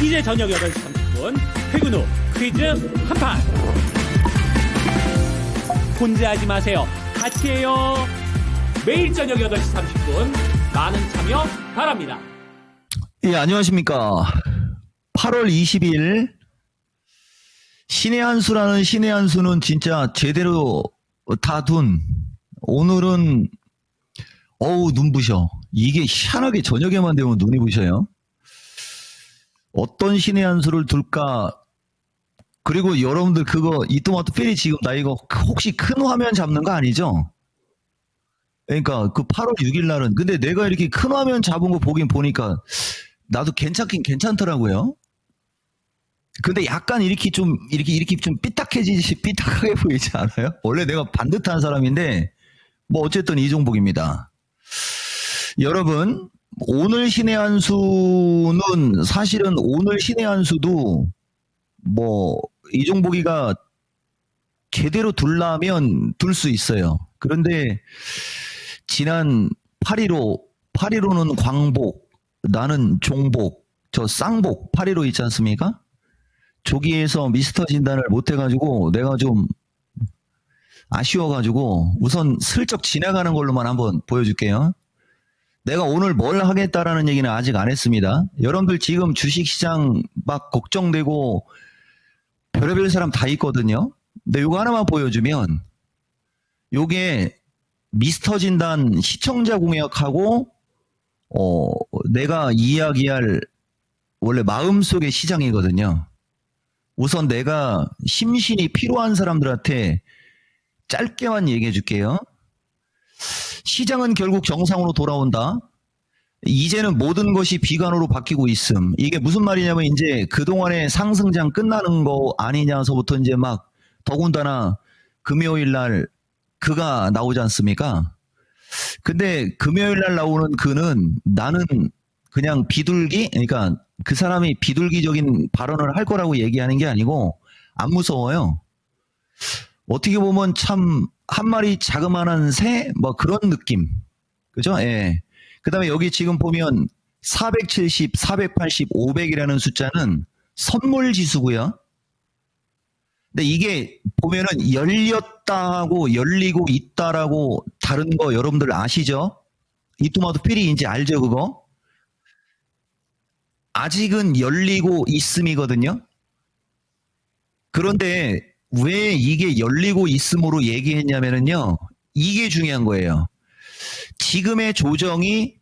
이제 저녁 8시 30분 퇴근 후 퀴즈 한판. 혼자 하지 마세요. 같이 해요. 매일 저녁 8시 30분 많은 참여 바랍니다. 예, 안녕하십니까. 8월 20일 신의 한 수라는 신의 한 수는 진짜 제대로 다 둔. 오늘은 어우 눈부셔. 이게 희한하게 저녁에만 되면 눈이 부셔요. 어떤 신의 한 수를 둘까? 그리고 여러분들 그거 이토마토 필이 지금 나 이거 혹시 큰 화면 잡는 거 아니죠? 그러니까 그 8월 6일 날은 근데 내가 이렇게 큰 화면 잡은 거 보니까 나도 괜찮긴 괜찮더라고요. 근데 약간 이렇게 좀 삐딱하게 보이지 않아요? 원래 내가 반듯한 사람인데 뭐 어쨌든 이종복입니다. 여러분 오늘 신의 한 수는 사실은 오늘 신의 한 수도 뭐 이종복이가 제대로 둘라면 둘 수 있어요. 그런데 지난 8.15는 광복, 나는 종복, 저 쌍복 8.15 있지 않습니까? 조기에서 미스터 진단을 못해가지고 내가 좀 아쉬워가지고 우선 슬쩍 지나가는 걸로만 한번 보여줄게요. 내가 오늘 뭘 하겠다라는 얘기는 아직 안 했습니다. 여러분들 지금 주식시장 막 걱정되고 별의별 사람 다 있거든요. 근데 이거 하나만 보여주면 요게 미스터 진단 시청자 공약하고 내가 이야기할 원래 마음속의 시장이거든요. 우선 내가 심신이 필요한 사람들한테 짧게만 얘기해 줄게요. 시장은 결국 정상으로 돌아온다. 이제는 모든 것이 비관으로 바뀌고 있음. 이게 무슨 말이냐면 이제 그동안의 상승장 끝나는 거 아니냐서부터 이제 막 더군다나 금요일 날 그가 나오지 않습니까? 근데 금요일 날 나오는 그는 나는 그냥 비둘기? 그러니까 그 사람이 비둘기적인 발언을 할 거라고 얘기하는 게 아니고 안 무서워요. 어떻게 보면 참 한 마리 자그마한 새? 뭐 그런 느낌. 그죠? 예. 그 다음에 여기 지금 보면 470, 480, 500이라는 숫자는 선물 지수고요. 근데 이게 보면은 열렸다하고 열리고 있다라고 다른 거 여러분들 아시죠? 이토마토 필이 알죠 그거? 아직은 열리고 있음이거든요. 그런데 왜 이게 열리고 있음으로 얘기했냐면요. 이게 중요한 거예요. 지금의 조정이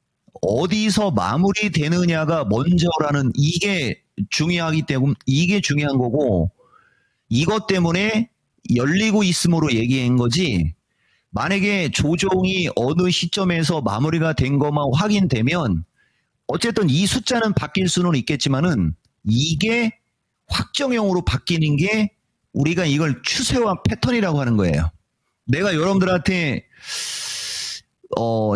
어디서 마무리되느냐가 먼저라는 이게 중요하기 때문에 이게 중요한 거고 이것 때문에 열리고 있음으로 얘기한 거지 만약에 조정이 어느 시점에서 마무리가 된 것만 확인되면 어쨌든 이 숫자는 바뀔 수는 있겠지만은 이게 확정형으로 바뀌는 게 우리가 이걸 추세와 패턴이라고 하는 거예요. 내가 여러분들한테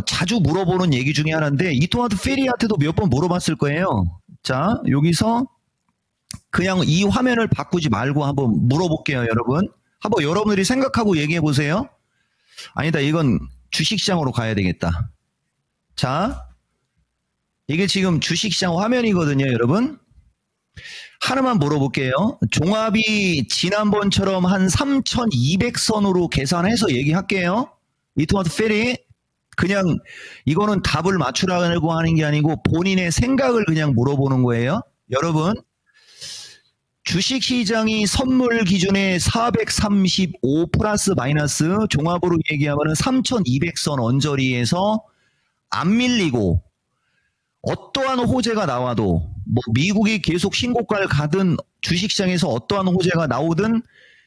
자주 물어보는 얘기 중에 하나인데 이토마토 페리한테도 몇 번 물어봤을 거예요. 자 여기서 그냥 이 화면을 바꾸지 말고 한번 물어볼게요 여러분. 한번 여러분들이 생각하고 얘기해 보세요. 아니다 이건 주식시장으로 가야 되겠다. 자 이게 지금 주식시장 화면이거든요 여러분. 하나만 물어볼게요. 종합이 지난번처럼 한 3,200선으로 계산해서 얘기할게요. 이토마토 페리 그냥 이거는 답을 맞추라고 하는 게 아니고 본인의 생각을 그냥 물어보는 거예요. 여러분 주식시장이 선물 기준에 435 플러스 마이너스 종합으로 얘기하면 3,200선 언저리에서 안 밀리고 어떠한 호재가 나와도 뭐 미국이 계속 신고가를 가든 주식시장에서 어떠한 호재가 나오든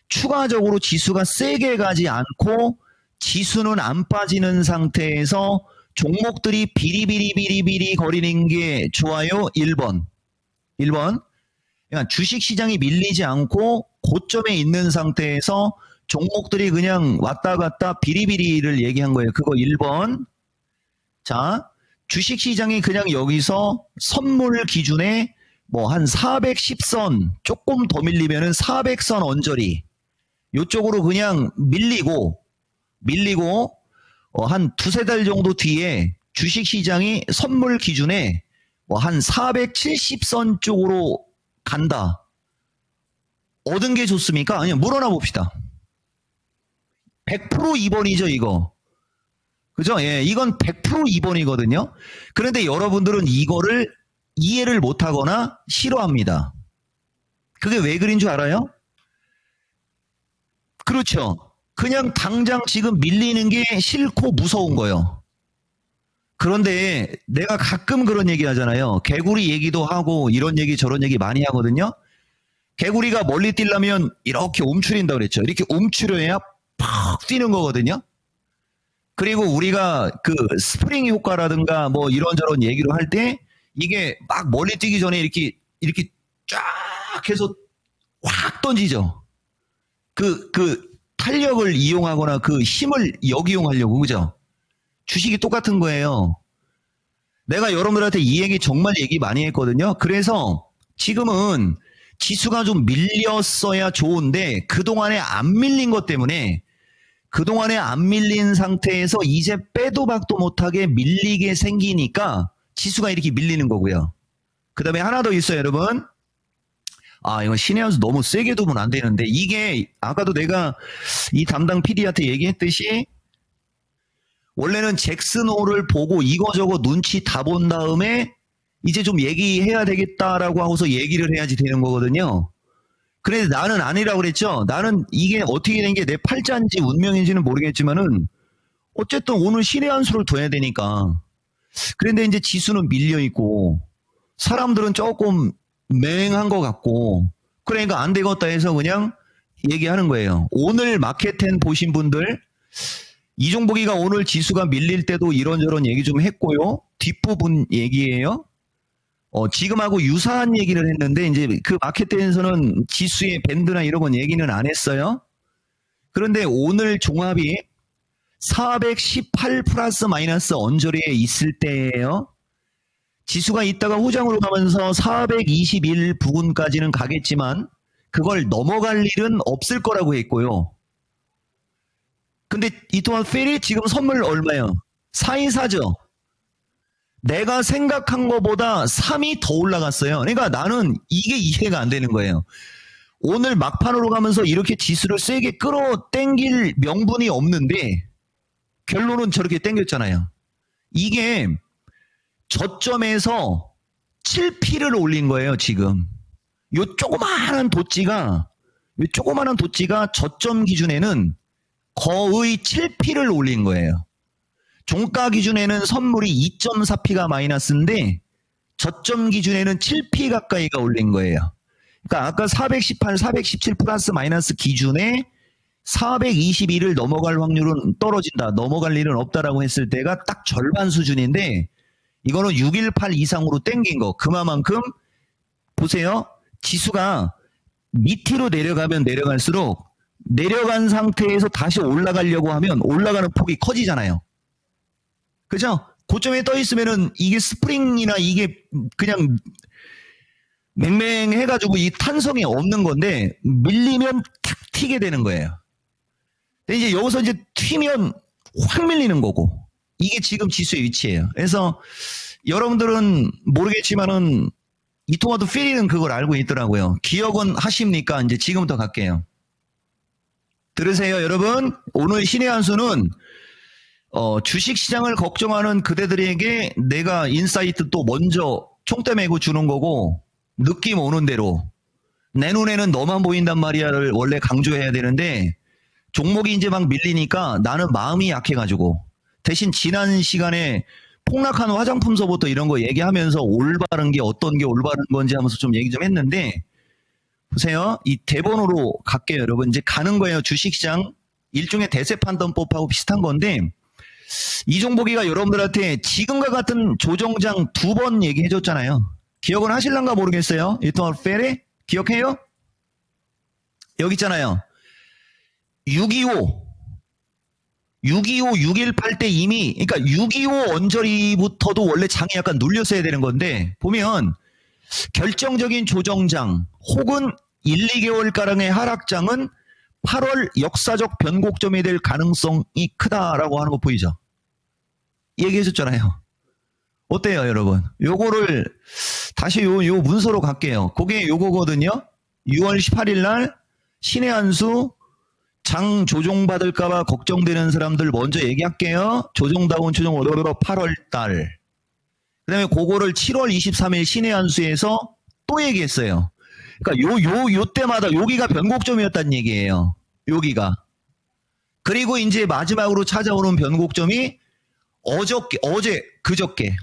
추가적으로 지수가 세게 가지 않고 지수는 안 빠지는 상태에서 종목들이 비리비리 거리는 게 좋아요. 1번. 그러니까 주식시장이 밀리지 않고 고점에 있는 상태에서 종목들이 그냥 왔다 갔다 비리비리를 얘기한 거예요. 그거 1번. 자, 주식시장이 그냥 여기서 선물 기준에 뭐 한 410선 조금 더 밀리면은 400선 언저리 요쪽으로 그냥 밀리고 한 두세 달 정도 뒤에 주식시장이 선물 기준에 뭐 한 470선 쪽으로 간다. 얻은 게 좋습니까? 아니요, 물어나 봅시다. 100% 2번이죠, 이거. 그죠? 예, 이건 100% 2번이거든요. 그런데 여러분들은 이거를 이해를 못하거나 싫어합니다. 그게 왜 그린 줄 알아요? 그렇죠. 그냥 당장 지금 밀리는 게 싫고 무서운 거예요. 그런데 내가 가끔 그런 얘기 하잖아요. 개구리 얘기도 하고 이런 얘기 저런 얘기 많이 하거든요. 개구리가 멀리 뛰려면 이렇게 움츠린다고 그랬죠. 이렇게 움츠려야 팍 뛰는 거거든요. 그리고 우리가 그 스프링 효과라든가 뭐 이런저런 얘기를 할 때 이게 막 멀리 뛰기 전에 이렇게 쫙 해서 확 던지죠. 그 탄력을 이용하거나 그 힘을 역이용하려고, 그죠? 주식이 똑같은 거예요. 내가 여러분들한테 이 얘기 정말 얘기 많이 했거든요. 그래서 지금은 지수가 좀 밀렸어야 좋은데 그동안에 안 밀린 것 때문에 그동안에 안 밀린 상태에서 이제 빼도 박도 못하게 밀리게 생기니까 지수가 이렇게 밀리는 거고요. 그 다음에 하나 더 있어요, 여러분. 아, 이건 신의 한수 너무 세게 두면 안 되는데, 이게 아까도 내가 이 담당 PD한테 얘기했듯이 원래는 잭슨홀을 보고 이거저거 눈치 다 본 다음에 이제 좀 얘기해야 되겠다라고 하고서 얘기를 해야지 되는 거거든요. 그래서 나는 아니라고 그랬죠. 나는 이게 어떻게 된 게 내 팔자인지 운명인지는 모르겠지만은 어쨌든 오늘 신의 한 수를 둬야 되니까. 그런데 이제 지수는 밀려 있고 사람들은 조금 맹한 것 같고, 그러니까 안 되겠다 해서 그냥 얘기하는 거예요. 오늘 마켓텐 보신 분들, 이종복이가 오늘 지수가 밀릴 때도 이런저런 얘기 좀 했고요. 뒷부분 얘기예요. 지금하고 유사한 얘기를 했는데 이제 그 마켓텐에서는 지수의 밴드나 이런 건 얘기는 안 했어요. 그런데 오늘 종합이 418 플러스 마이너스 언저리에 있을 때예요. 지수가 이따가 후장으로 가면서 421 부근까지는 가겠지만 그걸 넘어갈 일은 없을 거라고 했고요. 근데 이 또한 페리 지금 선물 얼마예요? 424죠. 내가 생각한 것보다 3이 더 올라갔어요. 그러니까 나는 이게 이해가 안 되는 거예요. 오늘 막판으로 가면서 이렇게 지수를 세게 끌어당길 명분이 없는데 결론은 저렇게 당겼잖아요. 이게 저점에서 7P를 올린 거예요, 지금. 요 조그마한 도찌가 저점 기준에는 거의 7P를 올린 거예요. 종가 기준에는 선물이 2.4P가 마이너스인데 저점 기준에는 7P 가까이가 올린 거예요. 그러니까 아까 418, 417 플러스 마이너스 기준에 421을 넘어갈 확률은 떨어진다. 넘어갈 일은 없다라고 했을 때가 딱 절반 수준인데 이거는 618 이상으로 땡긴 거. 그만큼 보세요. 지수가 밑으로 내려가면 내려갈수록 내려간 상태에서 다시 올라가려고 하면 올라가는 폭이 커지잖아요. 그죠? 고점에 떠 있으면은 이게 스프링이나 이게 그냥 맹맹해가지고 이 탄성이 없는 건데 밀리면 탁 튀게 되는 거예요. 근데 이제 여기서 이제 튀면 확 밀리는 거고. 이게 지금 지수의 위치예요. 그래서 여러분들은 모르겠지만은 이토마토 필리는 그걸 알고 있더라고요. 기억은 하십니까? 이제 지금부터 갈게요. 들으세요, 여러분. 오늘 신의 한 수는 주식시장을 걱정하는 그대들에게 내가 인사이트 또 먼저 총대 메고 주는 거고, 느낌 오는 대로 내 눈에는 너만 보인단 말이야를 원래 강조해야 되는데 종목이 이제 막 밀리니까 나는 마음이 약해가지고 대신 지난 시간에 폭락한 화장품서부터 이런 거 얘기하면서 올바른 게 어떤 게 올바른 건지 하면서 좀 얘기 좀 했는데, 보세요. 이 대본으로 갈게요, 여러분. 이제 가는 거예요. 주식시장 일종의 대세 판단법하고 비슷한 건데, 이종복이가 여러분들한테 지금과 같은 조정장 2번 얘기해 줬잖아요. 기억은 하실란가 모르겠어요. 이토마토 필리 기억해요? 여기 있잖아요. 625 618 때 이미, 그러니까 625 언저리부터도 원래 장이 약간 눌렸어야 되는 건데, 보면 결정적인 조정장 혹은 1, 2개월가량의 하락장은 8월 역사적 변곡점이 될 가능성이 크다라고 하는 거 보이죠? 얘기해 줬잖아요. 어때요, 여러분? 요거를 다시 요 문서로 갈게요. 그게 요거거든요. 6월 18일 날 신의 한수 장 조종받을까봐 걱정되는 사람들 먼저 얘기할게요. 조종다운 조종 8월 달. 그 다음에 그거를 7월 23일 신의 한수에서 또 얘기했어요. 그러니까 요 때마다 여기가 변곡점이었다는 얘기예요. 여기가. 그리고 이제 마지막으로 찾아오는 변곡점이 그저께.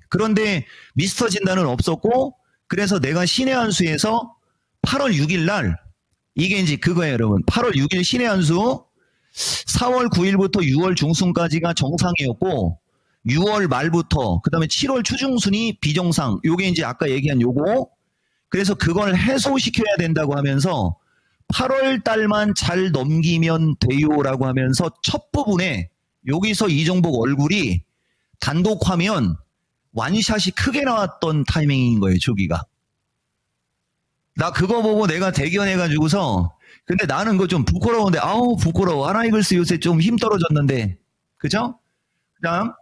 그런데 미스터 진단은 없었고, 그래서 내가 신의 한수에서 8월 6일 날, 이게 이제 그거예요, 여러분. 8월 6일 신의 한수, 4월 9일부터 6월 중순까지가 정상이었고, 6월 말부터, 그 다음에 7월 추중순이 비정상, 요게 이제 아까 얘기한 요거, 그래서 그걸 해소시켜야 된다고 하면서, 8월 달만 잘 넘기면 돼요라고 하면서 첫 부분에 여기서 이정복 얼굴이 단독 화면 완샷이 크게 나왔던 타이밍인 거예요, 저기가. 나 그거 보고 내가 대견해가지고서, 근데 나는 그거 좀 부끄러운데, 아우, 부끄러워. 하나이글스 요새 좀 힘 떨어졌는데. 그죠? 그 다음.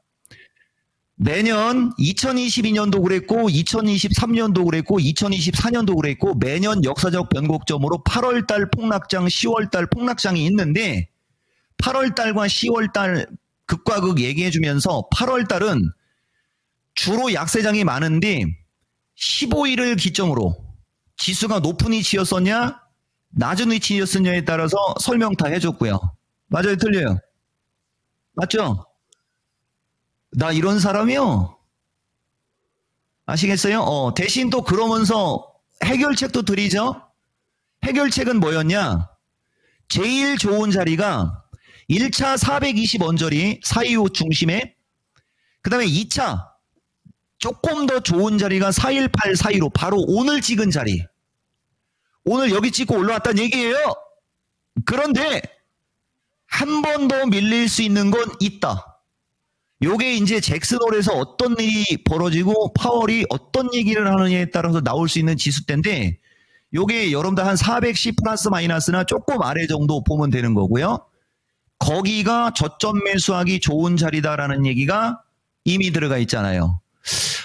매년 2022년도 그랬고, 2023년도 그랬고, 2024년도 그랬고, 매년 역사적 변곡점으로 8월달 폭락장, 10월달 폭락장이 있는데, 8월달과 10월달 극과 극 얘기해주면서 8월달은 주로 약세장이 많은데 15일을 기점으로 지수가 높은 위치였었냐 낮은 위치였었냐에 따라서 설명 다 해줬고요. 맞아요, 틀려요? 맞죠? 나 이런 사람이요. 아시겠어요? 대신 또 그러면서 해결책도 드리죠. 해결책은 뭐였냐? 제일 좋은 자리가 1차 420원저리 425 중심에, 그 다음에 2차 조금 더 좋은 자리가 418, 415, 바로 오늘 찍은 자리. 오늘 여기 찍고 올라왔다는 얘기예요. 그런데 한 번 더 밀릴 수 있는 건 있다. 요게 이제 잭슨홀에서 어떤 일이 벌어지고 파월이 어떤 얘기를 하느냐에 따라서 나올 수 있는 지수대인데, 요게 여러분들 한 410 플러스 마이너스나 조금 아래 정도 보면 되는 거고요. 거기가 저점 매수하기 좋은 자리다라는 얘기가 이미 들어가 있잖아요.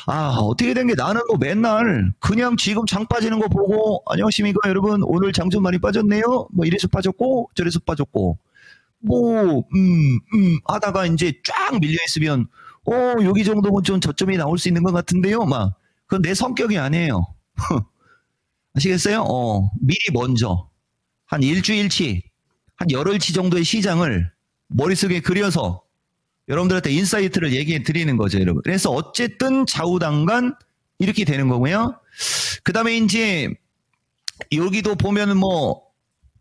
아, 어떻게 된 게 나는 뭐 맨날 그냥 지금 장 빠지는 거 보고, 안녕하십니까 여러분, 오늘 장 좀 많이 빠졌네요. 뭐 이래서 빠졌고 저래서 빠졌고, 뭐 하다가 이제 쫙 밀려 있으면 여기 정도면 좀 저점이 나올 수 있는 것 같은데요. 막 그건 내 성격이 아니에요. 아시겠어요? 미리 먼저 한 일주일치, 한 열흘치 정도의 시장을 머릿속에 그려서 여러분들한테 인사이트를 얘기해 드리는 거죠, 여러분. 그래서 어쨌든 좌우당간 이렇게 되는 거고요. 그 다음에 이제 여기도 보면은 뭐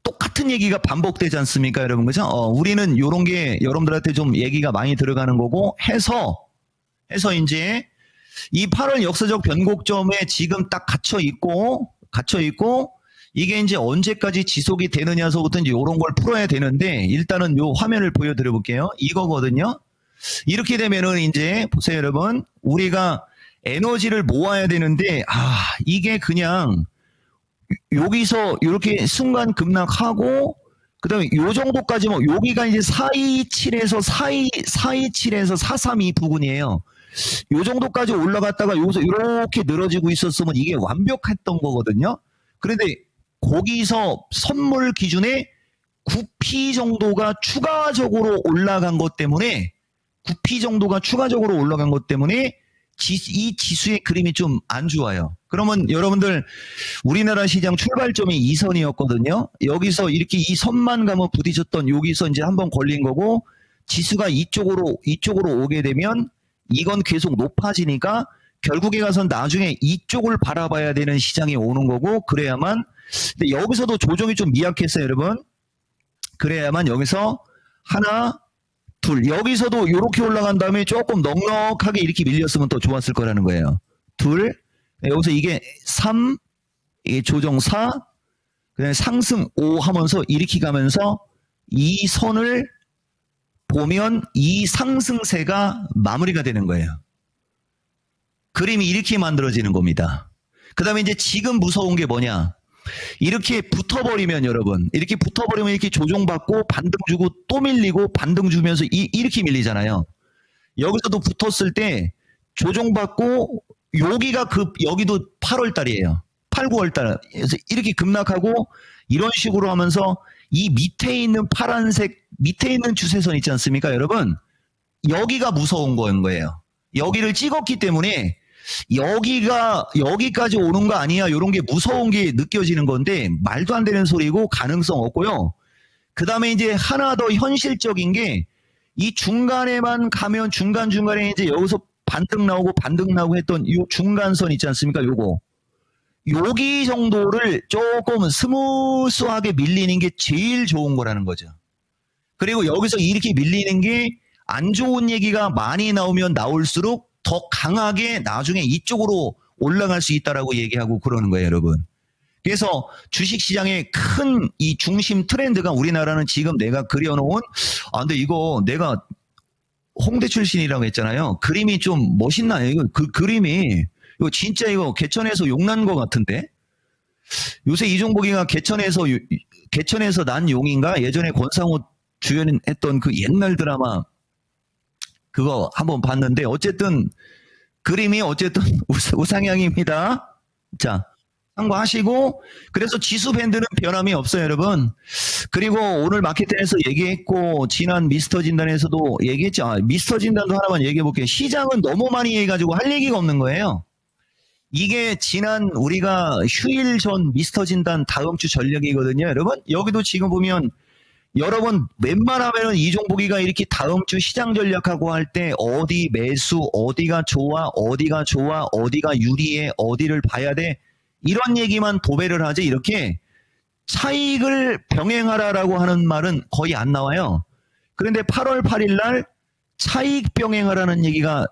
똑같은 얘기가 반복되지 않습니까, 여러분? 그죠? 우리는 요런 게 여러분들한테 좀 얘기가 많이 들어가는 거고, 해서 이제 이 8월 역사적 변곡점에 지금 딱 갇혀 있고, 이게 이제 언제까지 지속이 되느냐서부터 이제 요런 걸 풀어야 되는데, 일단은 요 화면을 보여드려 볼게요. 이거거든요. 이렇게 되면은 이제 보세요, 여러분. 우리가 에너지를 모아야 되는데, 이게 그냥 여기서 이렇게 순간 급락하고, 그 다음에 요 정도까지 뭐, 여기가 이제 427에서 432 부근이에요. 요 정도까지 올라갔다가 여기서 이렇게 늘어지고 있었으면 이게 완벽했던 거거든요. 그런데 거기서 선물 기준에 9P 정도가 추가적으로 올라간 것 때문에, 이 지수의 그림이 좀 안 좋아요. 그러면 여러분들, 우리나라 시장 출발점이 이 선이었거든요. 여기서 이렇게 이 선만 가면 부딪혔던, 여기서 이제 한번 걸린 거고, 지수가 이쪽으로 오게 되면 이건 계속 높아지니까 결국에 가서 나중에 이쪽을 바라봐야 되는 시장이 오는 거고, 그래야만. 근데 여기서도 조정이 좀 미약했어요, 여러분. 그래야만 여기서 하나, 둘, 여기서도 이렇게 올라간 다음에 조금 넉넉하게 이렇게 밀렸으면 더 좋았을 거라는 거예요. 둘, 여기서 이게 3, 이게 조정 4, 그다음에 상승 5 하면서 이렇게 가면서 이 선을 보면 이 상승세가 마무리가 되는 거예요. 그림이 이렇게 만들어지는 겁니다. 그 다음에 이제 지금 무서운 게 뭐냐. 이렇게 붙어버리면, 여러분, 이렇게 붙어버리면 이렇게 조종받고 반등 주고 또 밀리고 반등 주면서 이렇게 밀리잖아요. 여기서도 붙었을 때 조정받고 여기가 여기도 8월 달이에요. 8, 9월 달. 그래서 이렇게 급락하고 이런 식으로 하면서 이 밑에 있는 파란색 밑에 있는 주세선 있지 않습니까, 여러분? 여기가 무서운 거예요. 여기를 찍었기 때문에 여기까지 오는 거 아니야, 이런 게 무서운 게 느껴지는 건데 말도 안 되는 소리고 가능성 없고요. 그 다음에 이제 하나 더 현실적인 게 이 중간에만 가면 중간중간에 이제 여기서 반등 나오고 했던 이 중간선 있지 않습니까? 여기 정도를 조금 스무스하게 밀리는 게 제일 좋은 거라는 거죠. 그리고 여기서 이렇게 밀리는 게 안 좋은 얘기가 많이 나오면 나올수록 더 강하게 나중에 이쪽으로 올라갈 수 있다라고 얘기하고 그러는 거예요, 여러분. 그래서 주식시장의 큰 이 중심 트렌드가 우리나라는 지금 내가 그려놓은 근데 이거 내가 홍대 출신이라고 했잖아요. 그림이 좀 멋있나요? 이거 그림이 이거 진짜 이거 개천에서 용난 것 같은데? 요새 이종복이가 개천에서 난 용인가? 예전에 권상우 주연했던 그 옛날 드라마 그거 한번 봤는데 어쨌든 그림이 어쨌든 우상향입니다. 자, 참고하시고 그래서 지수 밴드는 변함이 없어요, 여러분. 그리고 오늘 마켓텐에서 얘기했고 지난 미스터 진단에서도 얘기했죠. 미스터 진단도 하나만 얘기해 볼게요. 시장은 너무 많이 해가지고 할 얘기가 없는 거예요. 이게 지난 우리가 휴일 전 미스터 진단 다음 주 전략이거든요, 여러분. 여기도 지금 보면 여러분 웬만하면은 이종복이가 이렇게 다음 주 시장 전략하고 할 때 어디 매수, 어디가 좋아, 어디가 유리해, 어디를 봐야 돼 이런 얘기만 도배를 하지 이렇게 차익을 병행하라라고 하는 말은 거의 안 나와요. 그런데 8월 8일 날 차익 병행하라는 얘기가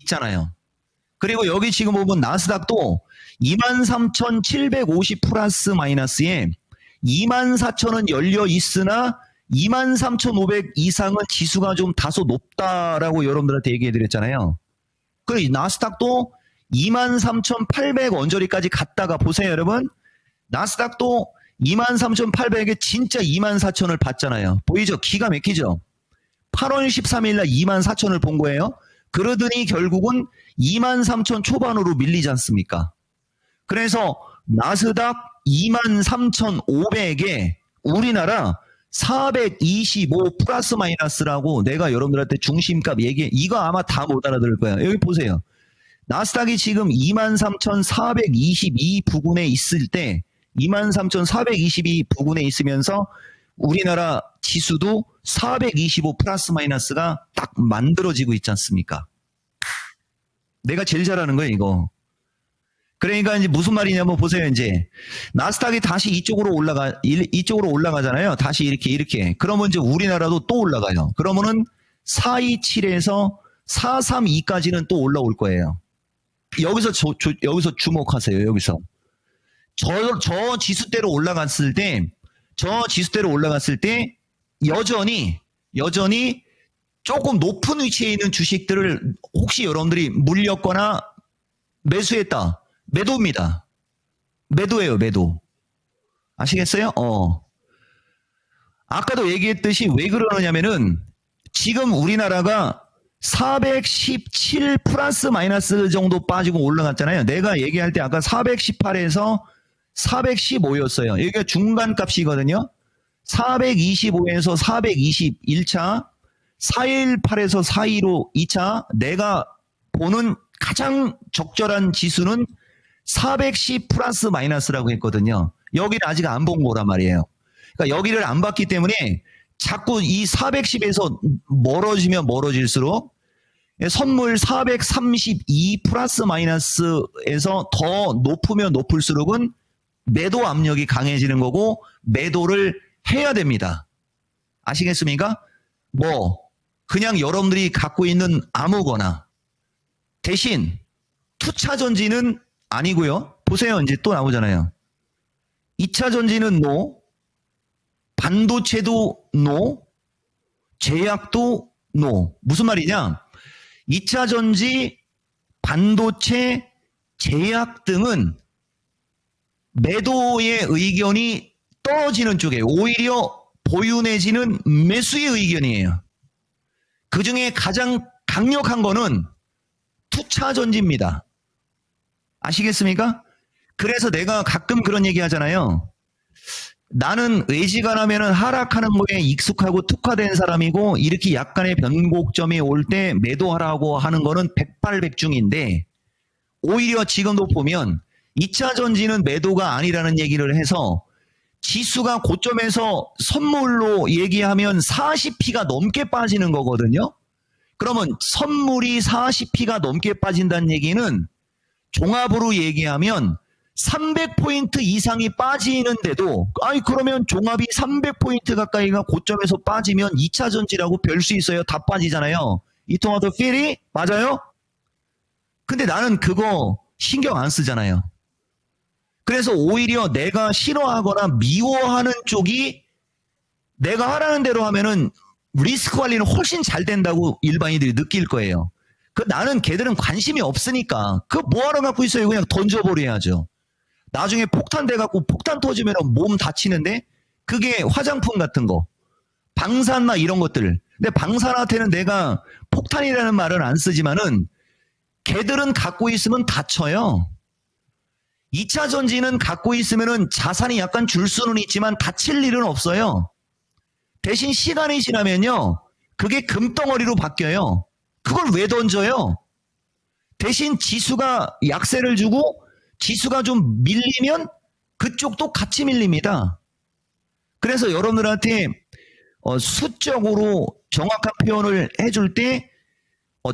있잖아요. 그리고 여기 지금 보면 나스닥도 23,750 플러스 마이너스에 24,000은 열려 있으나 23,500 이상은 지수가 좀 다소 높다라고 여러분들한테 얘기해 드렸잖아요. 그리고 나스닥도 23,800 언저리까지 갔다가 보세요, 여러분. 나스닥도 23,800에 진짜 24,000을 봤잖아요. 보이죠? 기가 막히죠? 8월 13일 날 24,000을 본 거예요. 그러더니 결국은 23,000 초반으로 밀리지 않습니까? 그래서 나스닥 23,500에 우리나라 425 플러스 마이너스라고 내가 여러분들한테 중심값 얘기해. 이거 아마 다 못 알아들을 거야. 여기 보세요. 나스닥이 지금 23,422 부근에 있을 때 23,422 부근에 있으면서 우리나라 지수도 425 플러스 마이너스가 딱 만들어지고 있지 않습니까? 내가 제일 잘하는 거예요, 이거. 그러니까 이제 무슨 말이냐면 보세요, 이제. 나스닥이 다시 이쪽으로 올라가잖아요. 다시 이렇게. 그러면 이제 우리나라도 또 올라가요. 그러면은 427에서 432까지는 또 올라올 거예요. 여기서 주목하세요, 여기서. 저 지수대로 올라갔을 때, 여전히 조금 높은 위치에 있는 주식들을 혹시 여러분들이 물렸거나 매수했다. 매도입니다. 매도예요, 매도. 아시겠어요? 아까도 얘기했듯이 왜 그러느냐면은 지금 우리나라가 417 플러스 마이너스 정도 빠지고 올라갔잖아요. 내가 얘기할 때 아까 418에서 415였어요. 여기가 중간 값이거든요. 425에서 420 1차, 418에서 415 2차, 내가 보는 가장 적절한 지수는 410 플러스 마이너스라고 했거든요. 여기를 아직 안 본 거란 말이에요. 그러니까 여기를 안 봤기 때문에 자꾸 이 410에서 멀어질수록 선물 432 플러스 마이너스에서 더 높으면 높을수록은 매도 압력이 강해지는 거고 매도를 해야 됩니다. 아시겠습니까? 그냥 여러분들이 갖고 있는 아무거나 대신 투차 전지는 아니고요. 보세요. 이제 또 나오잖아요. 2차 전지는 노, 반도체도 노, 제약도 노. 무슨 말이냐? 2차 전지, 반도체, 제약 등은 매도의 의견이 떨어지는 쪽에 오히려 보유 내지는 매수의 의견이에요. 그 중에 가장 강력한 거는 투차 전지입니다. 아시겠습니까? 그래서 내가 가끔 그런 얘기 하잖아요. 나는 외지간하면은 하락하는 거에 익숙하고 특화된 사람이고 이렇게 약간의 변곡점이 올 때 매도하라고 하는 거는 백발백중인데 오히려 지금도 보면 2차 전지는 매도가 아니라는 얘기를 해서 지수가 고점에서 선물로 얘기하면 40p가 넘게 빠지는 거거든요. 그러면 선물이 40p가 넘게 빠진다는 얘기는 종합으로 얘기하면 300포인트 이상이 빠지는데도 그러면 종합이 300포인트 가까이가 고점에서 빠지면 2차 전지라고 별 수 있어요. 다 빠지잖아요. 이 토마토 필이 맞아요? 근데 나는 그거 신경 안 쓰잖아요. 그래서 오히려 내가 싫어하거나 미워하는 쪽이 내가 하라는 대로 하면은 리스크 관리는 훨씬 잘 된다고 일반인들이 느낄 거예요. 나는 걔들은 관심이 없으니까 그 뭐하러 갖고 있어요. 그냥 던져버려야죠. 나중에 폭탄 돼갖고 폭탄 터지면 몸 다치는데 그게 화장품 같은 거 방산나 이런 것들. 근데 방산한테는 내가 폭탄이라는 말은 안 쓰지만은 걔들은 갖고 있으면 다쳐요. 2차 전지는 갖고 있으면은 자산이 약간 줄 수는 있지만 다칠 일은 없어요. 대신 시간이 지나면요. 그게 금덩어리로 바뀌어요. 그걸 왜 던져요? 대신 지수가 약세를 주고 지수가 좀 밀리면 그쪽도 같이 밀립니다. 그래서 여러분들한테 수적으로 정확한 표현을 해줄 때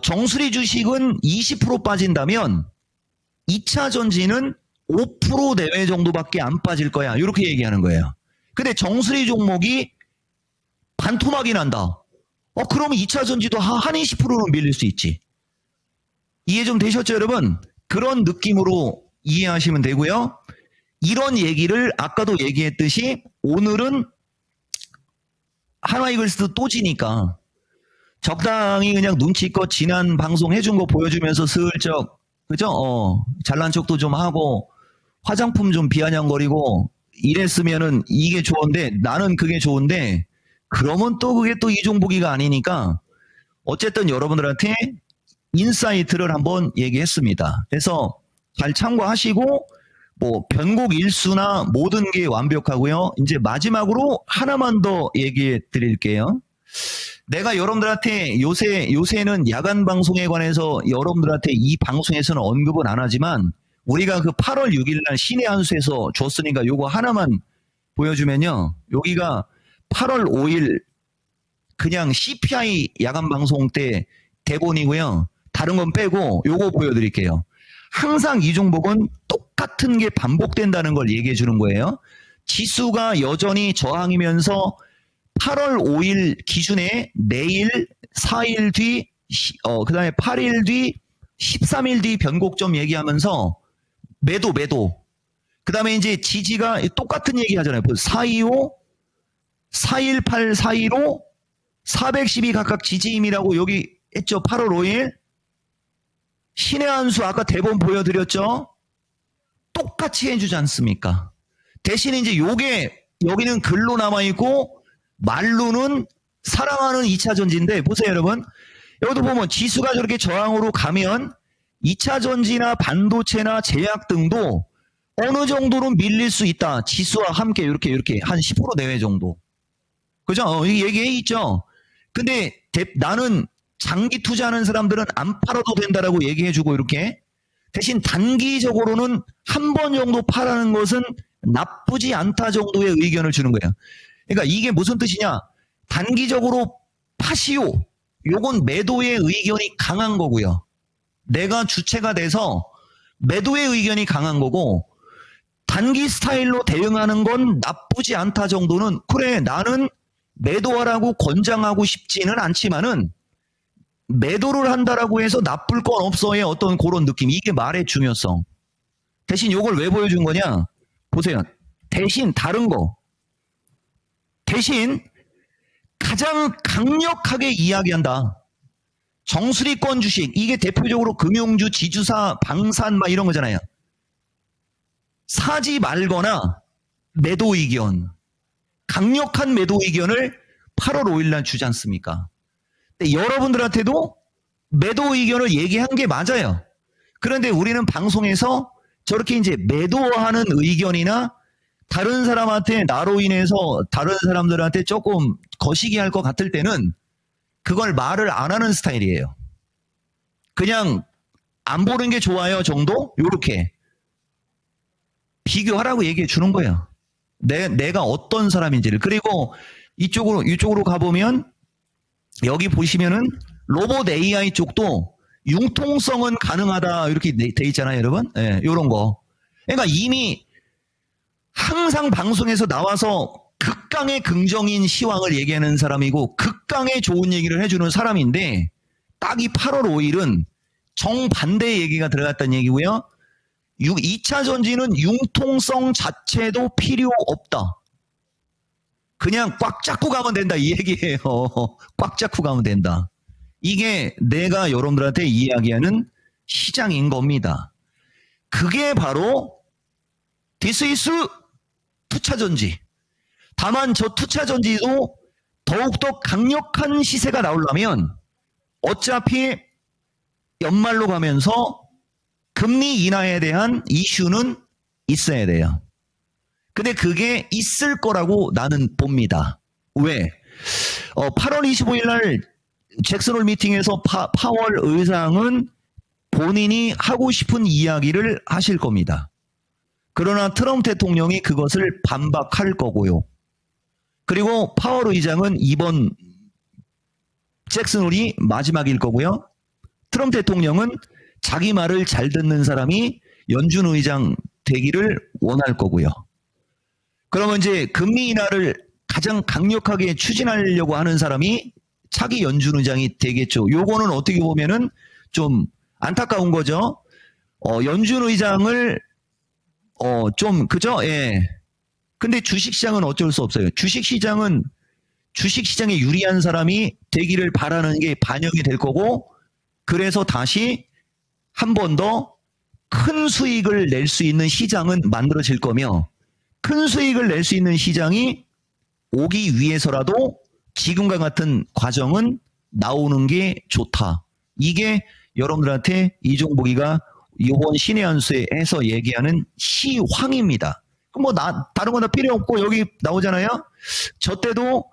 정수리 주식은 20% 빠진다면 2차 전지는 5% 내외 정도밖에 안 빠질 거야. 이렇게 얘기하는 거예요. 근데 정수리 종목이 반토막이 난다. 그러면 2차 전지도 한 20%는 밀릴 수 있지. 이해 좀 되셨죠, 여러분? 그런 느낌으로 이해하시면 되고요. 이런 얘기를 아까도 얘기했듯이 오늘은 하나이글스도 또 지니까 적당히 그냥 눈치껏 지난 방송 해준 거 보여주면서 슬쩍 그죠? 잘난 척도 좀 하고 화장품 좀 비아냥거리고 이랬으면은 이게 좋은데 나는 그게 좋은데 그러면 또 그게 또 이종보기가 아니니까 어쨌든 여러분들한테 인사이트를 한번 얘기했습니다. 그래서 잘 참고하시고 뭐 변곡 일수나 모든 게 완벽하고요. 이제 마지막으로 하나만 더 얘기해 드릴게요. 내가 여러분들한테 요새는 야간 방송에 관해서 여러분들한테 이 방송에서는 언급은 안 하지만 우리가 그 8월 6일 날 신의 한 수에서 줬으니까 요거 하나만 보여주면요. 여기가 8월 5일 그냥 CPI 야간 방송 때 대본이고요. 다른 건 빼고 요거 보여드릴게요. 항상 이 종목은 똑같은 게 반복된다는 걸 얘기해 주는 거예요. 지수가 여전히 저항이면서 8월 5일 기준에 내일 4일 뒤, 그 다음에 8일 뒤, 13일 뒤 변곡점 얘기하면서 매도. 그 다음에 이제 지지가 똑같은 얘기 하잖아요. 425, 418, 415, 412 각각 지지임이라고 여기 했죠. 8월 5일. 신의 한 수 아까 대본 보여드렸죠. 똑같이 해주지 않습니까? 대신 이제 여기는 글로 남아있고 말로는 사랑하는 2차 전지인데 보세요 여러분. 여기도 보면 지수가 저렇게 저항으로 가면 2차 전지나 반도체나 제약 등도 어느 정도는 밀릴 수 있다. 지수와 함께 이렇게 한 10% 내외 정도. 그죠? 이 얘기해 있죠. 근데 나는 장기 투자하는 사람들은 안 팔아도 된다라고 얘기해주고 이렇게 대신 단기적으로는 한 번 정도 팔아는 것은 나쁘지 않다 정도의 의견을 주는 거예요. 그러니까 이게 무슨 뜻이냐? 단기적으로 파시오. 요건 매도의 의견이 강한 거고요. 내가 주체가 돼서 매도의 의견이 강한 거고 단기 스타일로 대응하는 건 나쁘지 않다 정도는 그래 나는 매도하라고 권장하고 싶지는 않지만은 매도를 한다라고 해서 나쁠 건 없어의 어떤 그런 느낌. 이게 말의 중요성. 대신 요걸 왜 보여준 거냐? 보세요. 대신 다른 거. 대신 가장 강력하게 이야기한다. 정수리권 주식. 이게 대표적으로 금융주, 지주사, 방산 막 이런 거잖아요. 사지 말거나 매도 의견. 강력한 매도 의견을 8월 5일 날 주지 않습니까? 근데 여러분들한테도 매도 의견을 얘기한 게 맞아요. 그런데 우리는 방송에서 저렇게 이제 매도하는 의견이나 다른 사람한테 나로 인해서 다른 사람들한테 조금 거시기 할 것 같을 때는 그걸 말을 안 하는 스타일이에요. 그냥 안 보는 게 좋아요 정도? 요렇게 비교하라고 얘기해 주는 거예요. 내가 어떤 사람인지를. 그리고 이쪽으로 가보면 여기 보시면은 로봇 AI 쪽도 융통성은 가능하다 이렇게 돼 있잖아요, 여러분. 예, 요런 거. 그러니까 이미 항상 방송에서 나와서 극강의 긍정인 시황을 얘기하는 사람이고 극강의 좋은 얘기를 해주는 사람인데 딱 이 8월 5일은 정반대의 얘기가 들어갔다는 얘기고요. 2차 전지는 융통성 자체도 필요 없다. 그냥 꽉 잡고 가면 된다 이 얘기예요. 꽉 잡고 가면 된다. 이게 내가 여러분들한테 이야기하는 시장인 겁니다. 그게 바로 This is 투차전지. 다만 저 투차전지도 더욱더 강력한 시세가 나오려면 어차피 연말로 가면서 금리 인하에 대한 이슈는 있어야 돼요. 근데 그게 있을 거라고 나는 봅니다. 왜? 8월 25일 날 잭슨홀 미팅에서 파월 의장은 본인이 하고 싶은 이야기를 하실 겁니다. 그러나 트럼프 대통령이 그것을 반박할 거고요. 그리고 파월 의장은 이번 잭슨홀이 마지막일 거고요. 트럼프 대통령은 자기 말을 잘 듣는 사람이 연준 의장 되기를 원할 거고요. 그러면 이제 금리 인하를 가장 강력하게 추진하려고 하는 사람이 차기 연준 의장이 되겠죠. 요거는 어떻게 보면은 좀 안타까운 거죠. 연준 의장을 좀 그죠? 예. 근데 주식시장은 어쩔 수 없어요. 주식시장은 주식시장에 유리한 사람이 되기를 바라는 게 반영이 될 거고 그래서 다시 한 번 더 큰 수익을 낼 수 있는 시장은 만들어질 거며 큰 수익을 낼 수 있는 시장이 오기 위해서라도 지금과 같은 과정은 나오는 게 좋다. 이게 여러분들한테 이종복이가 이번 신의 한수에서 얘기하는 시황입니다. 뭐 다른 건 다 필요 없고 여기 나오잖아요. 저 때도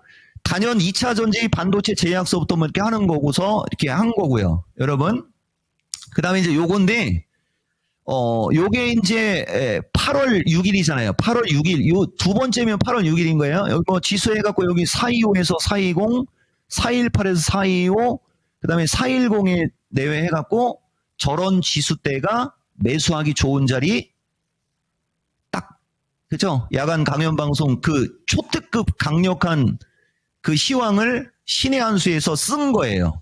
단연 2차 전지 반도체 제약서부터 뭐 이렇게 하는 거고서 이렇게 한 거고요. 여러분. 그 다음에 이제 요건데, 요게 이제 8월 6일이잖아요. 8월 6일. 요 두 번째면 8월 6일인 거예요. 여기 뭐 지수 해갖고 여기 425에서 420, 418에서 425, 그 다음에 410에 내외해갖고 저런 지수대가 매수하기 좋은 자리 딱, 그죠? 야간 강연방송 그 초특급 강력한 그 시황을 신의 한수에서 쓴 거예요.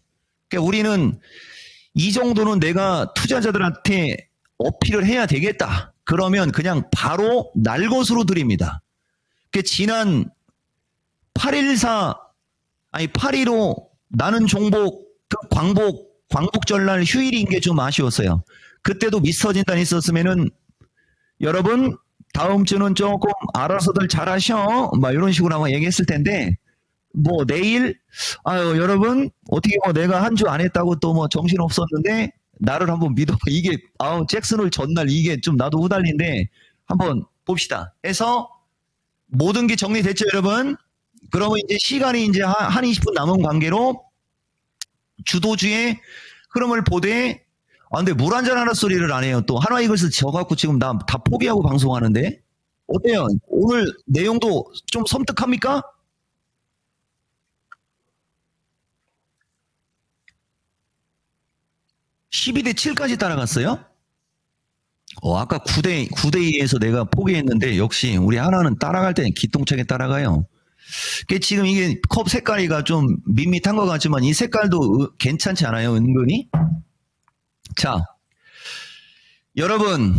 그러니까 우리는 이 정도는 내가 투자자들한테 어필을 해야 되겠다. 그러면 그냥 바로 날 것으로 드립니다. 그러니까 지난 8.15 나는 종복, 그 광복절날 휴일인 게 좀 아쉬웠어요. 그때도 미스터 진단이 있었으면은 여러분 다음 주는 조금 알아서들 잘하셔. 막 이런 식으로 아마 얘기했을 텐데 뭐 내일 여러분 어떻게 뭐 내가 한 주 안 했다고 또 뭐 정신 없었는데 나를 한번 믿어. 이게 잭슨홀 전날 이게 좀 나도 후달린데 한번 봅시다. 해서 모든 게 정리됐죠, 여러분? 그러면 이제 시간이 이제 한 20분 남은 관계로 주도주의 흐름을 보되 근데 물 한잔 하는 소리를 안 해요. 또 한화이글스 져갖고 지금 나 다 포기하고 방송하는데 어때요? 오늘 내용도 좀 섬뜩합니까? 12대 7까지 따라갔어요? 아까 9대 2에서 내가 포기했는데 역시 우리 하나는 따라갈 때는 기똥차게 따라가요. 지금 이게 컵 색깔이가 좀 밋밋한 것 같지만 이 색깔도 괜찮지 않아요, 은근히? 자, 여러분,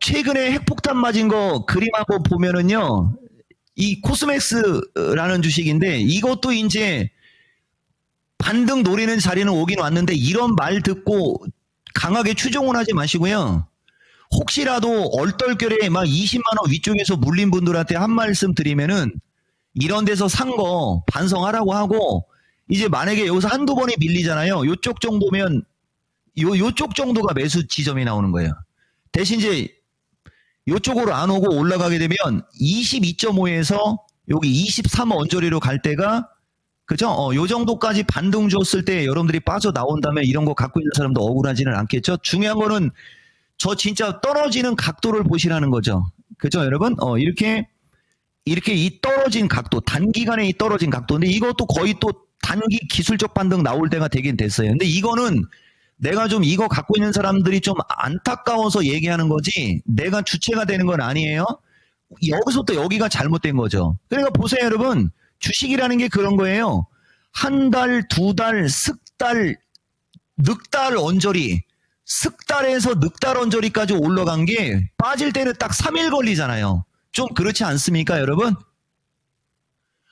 최근에 핵폭탄 맞은 거 그림 한번 보면은요, 이 코스맥스라는 주식인데 이것도 이제 반등 노리는 자리는 오긴 왔는데 이런 말 듣고 강하게 추종을 하지 마시고요. 혹시라도 얼떨결에 막 20만 원 위쪽에서 물린 분들한테 한 말씀 드리면은 이런 데서 산 거 반성하라고 하고 이제 만약에 여기서 한두 번이 밀리잖아요. 요쪽 정도면 요쪽 정도가 매수 지점이 나오는 거예요. 대신 이제 요쪽으로 안 오고 올라가게 되면 22.5에서 여기 23 언저리로 갈 때가 그죠? 요 정도까지 반등 줬을 때 여러분들이 빠져나온 다음에 이런 거 갖고 있는 사람도 억울하지는 않겠죠? 중요한 거는 저 진짜 떨어지는 각도를 보시라는 거죠. 그죠, 여러분? 이렇게 이 떨어진 각도, 단기간에 이 떨어진 각도인데 이것도 거의 또 단기 기술적 반등 나올 때가 되긴 됐어요. 근데 이거는 내가 좀 이거 갖고 있는 사람들이 좀 안타까워서 얘기하는 거지 내가 주체가 되는 건 아니에요. 여기서부터 여기가 잘못된 거죠. 그러니까 보세요, 여러분. 주식이라는 게 그런 거예요. 한 달, 두 달, 석 달, 넉달 언저리, 석 달에서 넉달 언저리까지 올라간 게 빠질 때는 딱 3일 걸리잖아요. 좀 그렇지 않습니까, 여러분?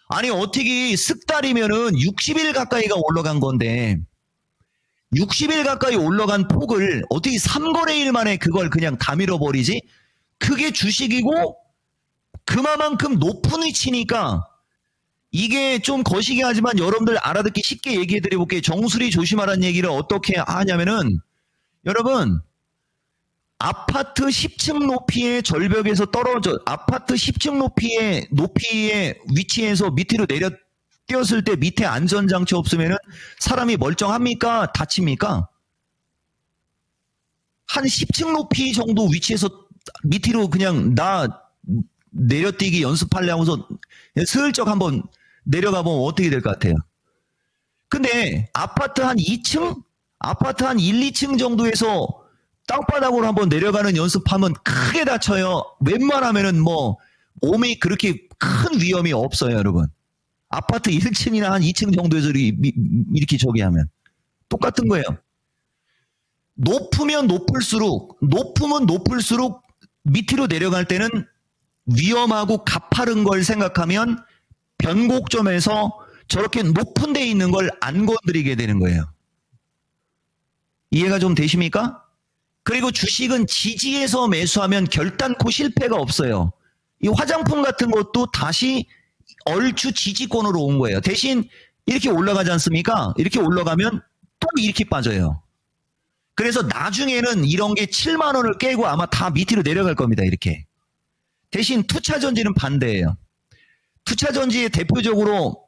아니, 어떻게 석 달이면은 60일 가까이가 올라간 건데 60일 가까이 올라간 폭을 어떻게 3거래일 만에 그걸 그냥 다 밀어버리지? 그게 주식이고 그만큼 높은 위치니까 이게 좀 거시기 하지만 여러분들 알아듣기 쉽게 얘기해 드려볼게요. 정수리 조심하라는 얘기를 어떻게 하냐면은 여러분 아파트 10층 높이의 절벽에서 떨어져 아파트 10층 높이의 위치에서 밑으로 내려 뛰었을 때 밑에 안전장치 없으면은 사람이 멀쩡합니까? 다칩니까? 한 10층 높이 정도 위치에서 밑으로 그냥 나 내려뛰기 연습할래 하면서 슬쩍 한번 내려가 보면 어떻게 될 것 같아요? 근데 아파트 한 2층? 아파트 한 1, 2층 정도에서 땅바닥으로 한번 내려가는 연습하면 크게 다쳐요. 웬만하면은 뭐 몸이 그렇게 큰 위험이 없어요, 여러분. 아파트 1층이나 한 2층 정도에서 이렇게 저기 하면 똑같은 거예요. 높으면 높을수록 밑으로 내려갈 때는 위험하고 가파른 걸 생각하면 변곡점에서 저렇게 높은 데 있는 걸 안 건드리게 되는 거예요. 이해가 좀 되십니까? 그리고 주식은 지지에서 매수하면 결단코 실패가 없어요. 이 화장품 같은 것도 다시 얼추 지지권으로 온 거예요. 대신 이렇게 올라가지 않습니까? 이렇게 올라가면 또 이렇게 빠져요. 그래서 나중에는 이런 게 7만 원을 깨고 아마 다 밑으로 내려갈 겁니다. 이렇게. 대신 투차전지는 반대예요. 투차전지의 대표적으로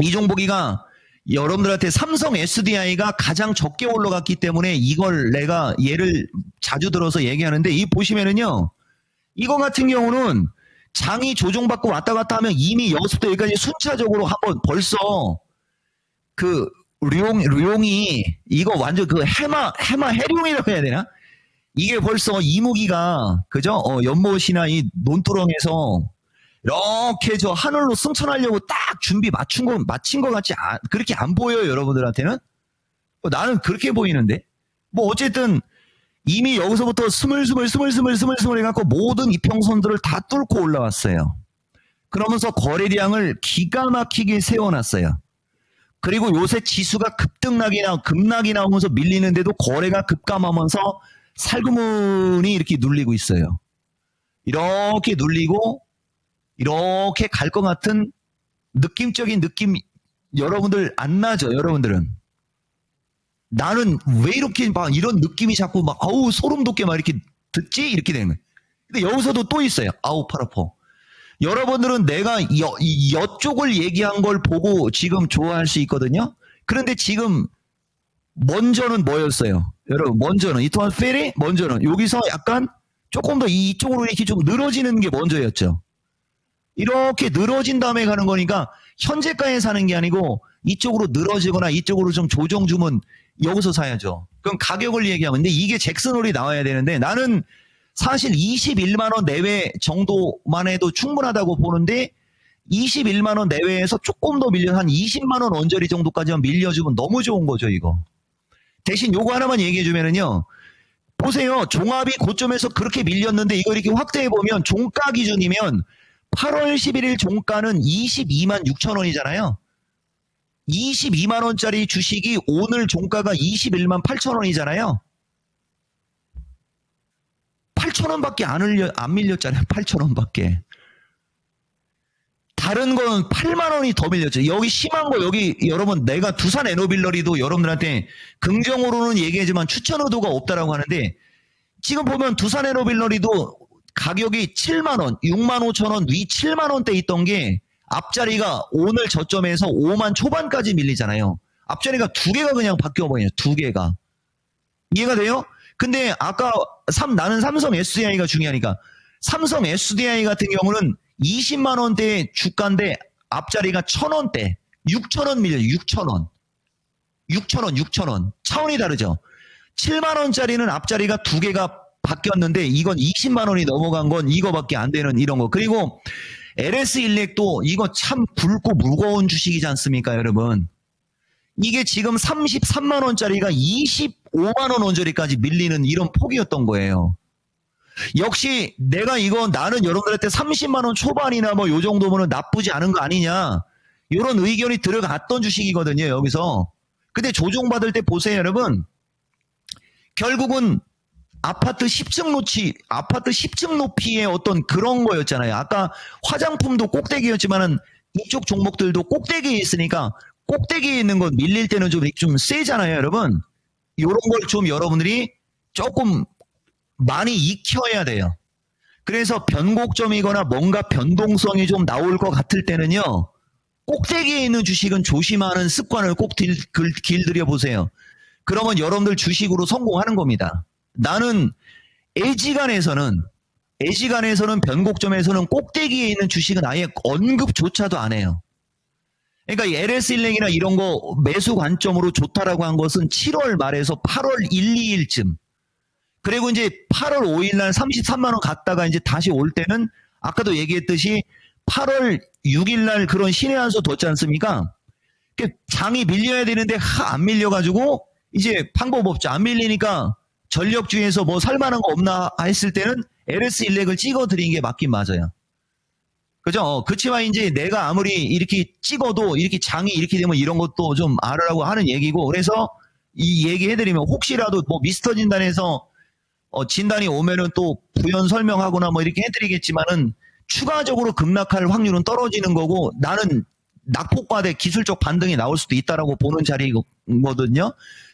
이종복이가 여러분들한테 삼성 SDI가 가장 적게 올라갔기 때문에 이걸 내가 예를 자주 들어서 얘기하는데 이 보시면은요. 이거 같은 경우는 장이 조정받고 왔다 갔다 하면 이미 여기서부터 여기까지 순차적으로 한번 벌써 그 룡이 이거 완전 그 해룡이라고 해야 되나? 이게 벌써 이무기가 그죠? 연못이나 이 논두렁에서 이렇게 저 하늘로 승천하려고 딱 준비 마친 것 같지 그렇게 안 보여요, 여러분들한테는? 나는 그렇게 보이는데. 뭐 어쨌든 이미 여기서부터 스물스물 해갖고 모든 이평선들을 다 뚫고 올라왔어요. 그러면서 거래량을 기가 막히게 세워놨어요. 그리고 요새 지수가 급락이 나오면서 밀리는데도 거래가 급감하면서 살구문이 이렇게 눌리고 있어요. 이렇게 눌리고 이렇게 갈 것 같은 느낌적인 느낌 여러분들 안 나죠? 여러분들은 나는 왜 이렇게 막 이런 느낌이 자꾸 막 아우 소름 돋게 막 이렇게 듣지? 이렇게 되는 거예요. 근데 여기서도 또 있어요. 아우 팔 아파. 여러분들은 내가 이쪽을 얘기한 걸 보고 지금 좋아할 수 있거든요. 그런데 지금 먼저는 뭐였어요? 여러분 먼저는 이토한 페리 먼저는 여기서 약간 조금 더 이쪽으로 이렇게 좀 늘어지는 게 먼저였죠. 이렇게 늘어진 다음에 가는 거니까 현재가에 사는 게 아니고 이쪽으로 늘어지거나 이쪽으로 좀 조정 주면 여기서 사야죠. 그럼 가격을 얘기하면 근데 이게 잭슨홀이 나와야 되는데 나는 사실 21만 원 내외 정도만 해도 충분하다고 보는데 21만 원 내외에서 조금 더 밀려 한 20만 원 언저리 정도까지만 밀려주면 너무 좋은 거죠, 이거. 대신 요거 하나만 얘기해 주면은요. 보세요. 종합이 고점에서 그렇게 밀렸는데 이거 이렇게 확대해 보면 종가 기준이면 8월 11일 종가는 22만 6천 원이잖아요. 22만 원짜리 주식이 오늘 종가가 21만 8천 원이잖아요. 8천 원밖에 안 밀렸잖아요. 8천 원밖에. 다 다른 건 8만 원이 더 밀렸죠. 여기 심한 거 여기 여러분 내가 두산 에너빌러리도 여러분들한테 긍정으로는 얘기하지만 추천 의도가 없다라고 하는데 지금 보면 두산 에너빌러리도 가격이 7만 원, 6만 5천 원, 위 7만 원대 있던 게 앞자리가 오늘 저점에서 5만 초반까지 밀리잖아요. 앞자리가 두 개가 그냥 바뀌어버려요. 두 개가. 이해가 돼요? 근데 아까 나는 삼성 SDI가 중요하니까 삼성 SDI 같은 경우는 20만 원대 주가인데 앞자리가 1,000원대 6천 원 밀려요. 6천 원. 6천 원. 차원이 다르죠. 7만 원짜리는 앞자리가 두 개가 바뀌었는데 이건 20만 원이 넘어간 건 이거밖에 안 되는 이런 거. 그리고 LS 일렉도 이거 참 굵고 무거운 주식이지 않습니까, 여러분? 이게 지금 33만 원짜리가 25만 원 언저리까지 밀리는 이런 폭이었던 거예요. 역시 내가 이거 나는 여러분들한테 30만 원 초반이나 뭐 요 정도면은 나쁘지 않은 거 아니냐 이런 의견이 들어갔던 주식이거든요, 여기서. 근데 조정받을 때 보세요, 여러분. 결국은 아파트 10층 높이의 어떤 그런 거였잖아요. 아까 화장품도 꼭대기였지만은 이쪽 종목들도 꼭대기에 있으니까 꼭대기에 있는 건 밀릴 때는 좀 세잖아요, 여러분. 요런 걸 좀 여러분들이 조금 많이 익혀야 돼요. 그래서 변곡점이거나 뭔가 변동성이 좀 나올 것 같을 때는요, 꼭대기에 있는 주식은 조심하는 습관을 꼭 길들여 보세요. 그러면 여러분들 주식으로 성공하는 겁니다. 나는 애지간해서는 변곡점에서는 꼭대기에 있는 주식은 아예 언급조차도 안 해요. 그러니까 이 LS일렉이나 이런 거 매수 관점으로 좋다라고 한 것은 7월 말에서 8월 1, 2일쯤. 그리고 이제 8월 5일 날 33만 원 갔다가 이제 다시 올 때는 아까도 얘기했듯이 8월 6일 날 그런 신의 한 수 뒀지 않습니까? 장이 밀려야 되는데 안 밀려가지고 이제 방법 없죠. 안 밀리니까 전력주에서 뭐 살만한 거 없나 했을 때는 LS일렉을 찍어드린 게 맞긴 맞아요. 그죠? 그치만 이제 내가 아무리 이렇게 찍어도 이렇게 장이 이렇게 되면 이런 것도 좀 알으라고 하는 얘기고, 그래서 이 얘기 해드리면 혹시라도 뭐 미스터 진단에서 진단이 오면은 또 부연 설명하거나 뭐 이렇게 해드리겠지만은 추가적으로 급락할 확률은 떨어지는 거고, 나는 낙폭과대 기술적 반등이 나올 수도 있다라고 보는 자리거든요.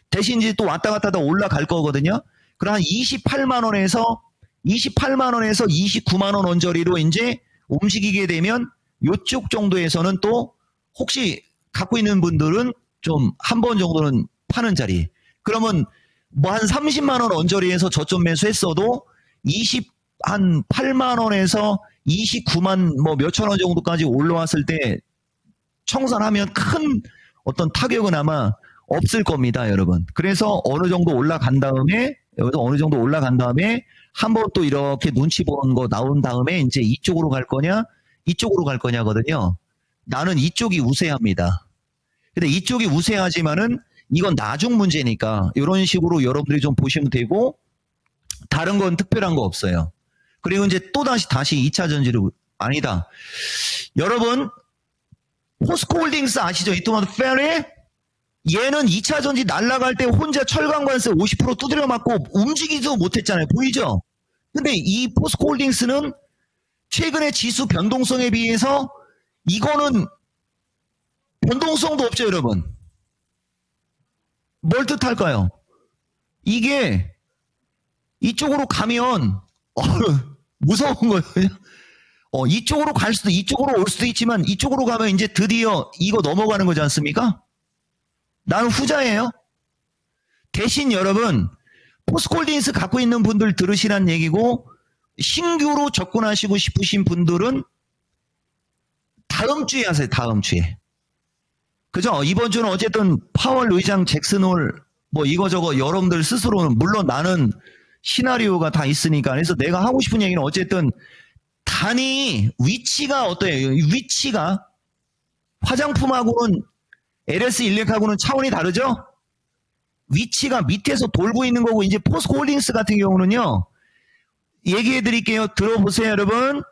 대신 이제 또 왔다 갔다 다 올라갈 거거든요. 그럼 한 28만 원에서 29만 원 언저리로 이제 움직이게 되면 이쪽 정도에서는 또 혹시 갖고 있는 분들은 좀 한 번 정도는 파는 자리. 그러면 뭐 한 30만 원 언저리에서 저점 매수했어도 한 8만 원에서 29만 뭐 몇천 원 정도까지 올라왔을 때 청산하면 큰 어떤 타격은 아마 없을 겁니다, 여러분. 그래서 어느 정도 올라간 다음에 한 번 또 이렇게 눈치 보는 거 나온 다음에 이제 이쪽으로 갈 거냐, 이쪽으로 갈 거냐거든요. 나는 이쪽이 우세합니다. 근데 이쪽이 우세하지만은 이건 나중 문제니까 이런 식으로 여러분들이 좀 보시면 되고, 다른 건 특별한 거 없어요. 그리고 이제 또 다시 2차 전지로 아니다. 여러분 포스코홀딩스 아시죠? 이토마토 페리? 얘는 2차 전지 날아갈 때 혼자 철강관세 50% 두드려 맞고 움직이지도 못했잖아요. 보이죠? 근데 이 포스코홀딩스는 최근에 지수 변동성에 비해서 이거는 변동성도 없죠, 여러분. 뭘 뜻할까요? 이게 이쪽으로 가면 무서운 거예요. 이쪽으로 갈 수도, 이쪽으로 올 수도 있지만 이쪽으로 가면 이제 드디어 이거 넘어가는 거지 않습니까? 나는 후자예요. 대신 여러분 포스코홀딩스 갖고 있는 분들 들으시란 얘기고, 신규로 접근하시고 싶으신 분들은 다음 주에 하세요. 다음 주에. 그죠? 이번 주는 어쨌든 파월 의장 잭슨홀 뭐 이거저거 여러분들 스스로는, 물론 나는 시나리오가 다 있으니까, 그래서 내가 하고 싶은 얘기는 어쨌든 단위 위치가 어때요? 위치가 화장품하고는 LS일렉하고는 차원이 다르죠? 위치가 밑에서 돌고 있는 거고, 이제 포스코홀딩스 같은 경우는요, 얘기해 드릴게요. 들어보세요, 여러분.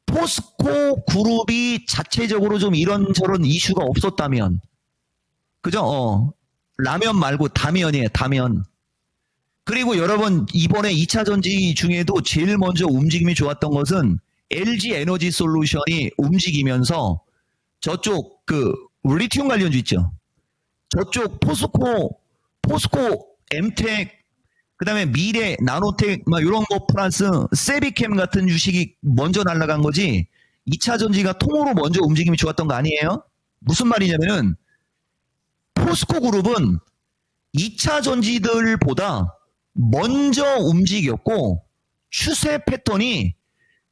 포스코 그룹이 자체적으로 좀 이런저런 이슈가 없었다면, 그죠? 라면 말고 다면이에요, 다면. 그리고 여러분, 이번에 2차 전지 중에도 제일 먼저 움직임이 좋았던 것은 LG 에너지 솔루션이 움직이면서 저쪽 그 리튬 관련주 있죠. 저쪽 포스코, 엠텍, 그다음에 미래, 나노텍 막 이런 거 플러스 세비캠 같은 주식이 먼저 날아간 거지. 2차 전지가 통으로 먼저 움직임이 좋았던 거 아니에요? 무슨 말이냐면은 포스코 그룹은 2차 전지들보다 먼저 움직였고 추세 패턴이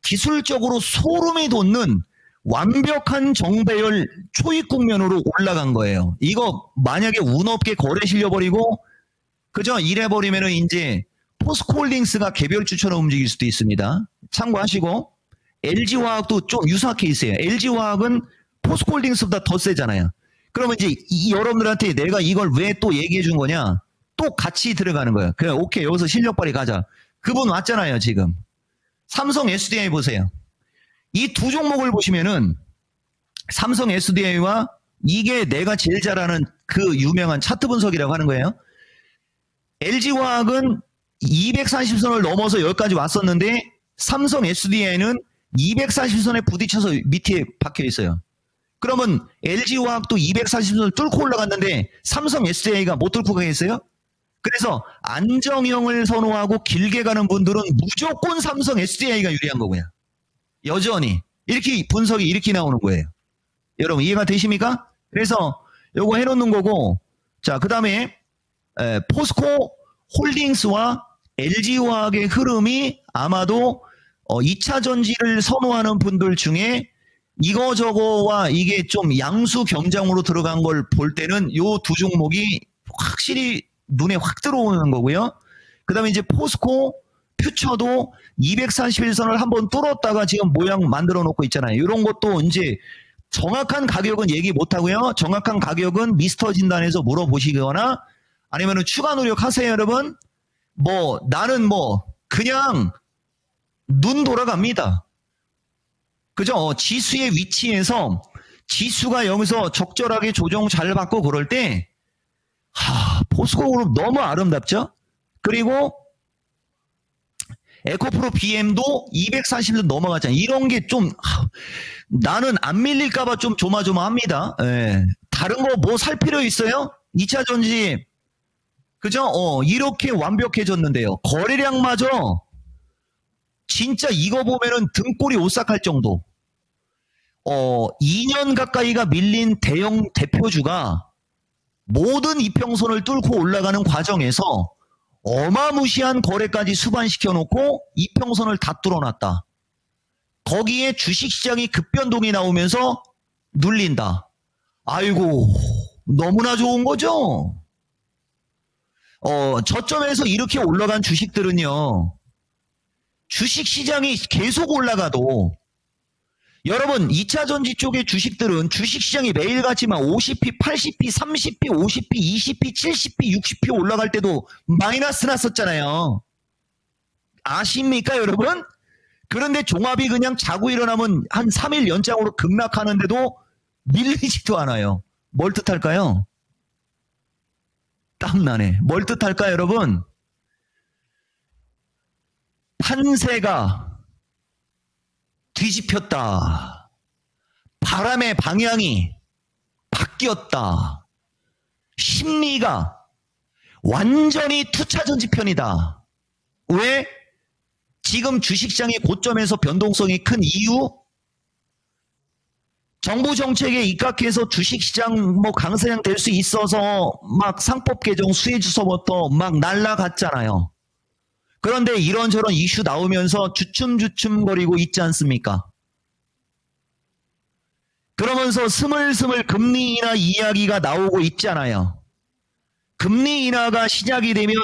기술적으로 소름이 돋는 완벽한 정배열 초입 국면으로 올라간 거예요. 이거 만약에 운 없게 거래 실려버리고 그저 이래버리면은 이제 포스코홀딩스가 개별 주처럼 움직일 수도 있습니다. 참고하시고 LG화학도 좀 유사 케이스예요. LG화학은 포스코홀딩스보다 더 세잖아요. 그러면 이제 여러분들한테 내가 이걸 왜 또 얘기해 준 거냐? 또 같이 들어가는 거예요. 그래, 오케이, 여기서 실력 발휘 가자. 그분 왔잖아요, 지금. 삼성 SDI 보세요. 이 두 종목을 보시면은 삼성 SDI와 이게 내가 제일 잘하는 그 유명한 차트 분석이라고 하는 거예요. LG화학은 240선을 넘어서 여기까지 왔었는데 삼성 SDI는 240선에 부딪혀서 밑에 박혀 있어요. 그러면 LG화학도 240선을 뚫고 올라갔는데 삼성 SDI가 못 뚫고 가겠어요? 그래서 안정형을 선호하고 길게 가는 분들은 무조건 삼성 SDI가 유리한 거고요. 여전히 이렇게 분석이 이렇게 나오는 거예요. 여러분 이해가 되십니까? 그래서 요거 해놓는 거고, 자 그다음에 포스코 홀딩스와 LG화학의 흐름이 아마도 2차 전지를 선호하는 분들 중에 이거저거와 이게 좀 양수 경장으로 들어간 걸 볼 때는 요 두 종목이 확실히 눈에 확 들어오는 거고요. 그 다음에 이제 포스코 퓨처도 241선을 한번 뚫었다가 지금 모양 만들어 놓고 있잖아요. 이런 것도 이제 정확한 가격은 얘기 못 하고요. 정확한 가격은 미스터 진단에서 물어보시거나 아니면은 추가 노력하세요, 여러분. 뭐 나는 뭐 그냥 눈 돌아갑니다. 그죠? 지수의 위치에서 지수가 여기서 적절하게 조정 잘 받고 그럴 때 포스코 그룹 너무 아름답죠? 그리고 에코프로 BM도 240도 넘어갔잖아요. 이런 게 좀 나는 안 밀릴까봐 좀 조마조마합니다. 예. 다른 거 뭐 살 필요 있어요? 2차 전지 그죠? 이렇게 완벽해졌는데요. 거래량마저 진짜 이거 보면은 등골이 오싹할 정도. 2년 가까이가 밀린 대형 대표주가 모든 이평선을 뚫고 올라가는 과정에서 어마무시한 거래까지 수반시켜 놓고 이평선을 다 뚫어놨다. 거기에 주식시장이 급변동이 나오면서 눌린다. 아이고 너무나 좋은 거죠. 저점에서 이렇게 올라간 주식들은요. 주식시장이 계속 올라가도 여러분 2차 전지 쪽의 주식들은 주식시장이 매일같이 막 50p, 80p, 30p, 50p, 20p, 70p, 60p 올라갈 때도 마이너스 났었잖아요. 아십니까 여러분? 그런데 종합이 그냥 자고 일어나면 한 3일 연장으로 급락하는데도 밀리지도 않아요. 뭘 뜻할까요? 땀나네. 뭘 뜻할까요 여러분? 판세가 뒤집혔다. 바람의 방향이 바뀌었다. 심리가 완전히 투차전지 편이다. 왜? 지금 주식시장의 고점에서 변동성이 큰 이유? 정부 정책에 입각해서 주식시장 뭐 강세장 될 수 있어서 막 상법 개정 수혜주서부터 막 날라갔잖아요. 그런데 이런저런 이슈 나오면서 주춤주춤거리고 있지 않습니까? 그러면서 스물스물 금리 인하 이야기가 나오고 있잖아요. 금리 인하가 시작이 되면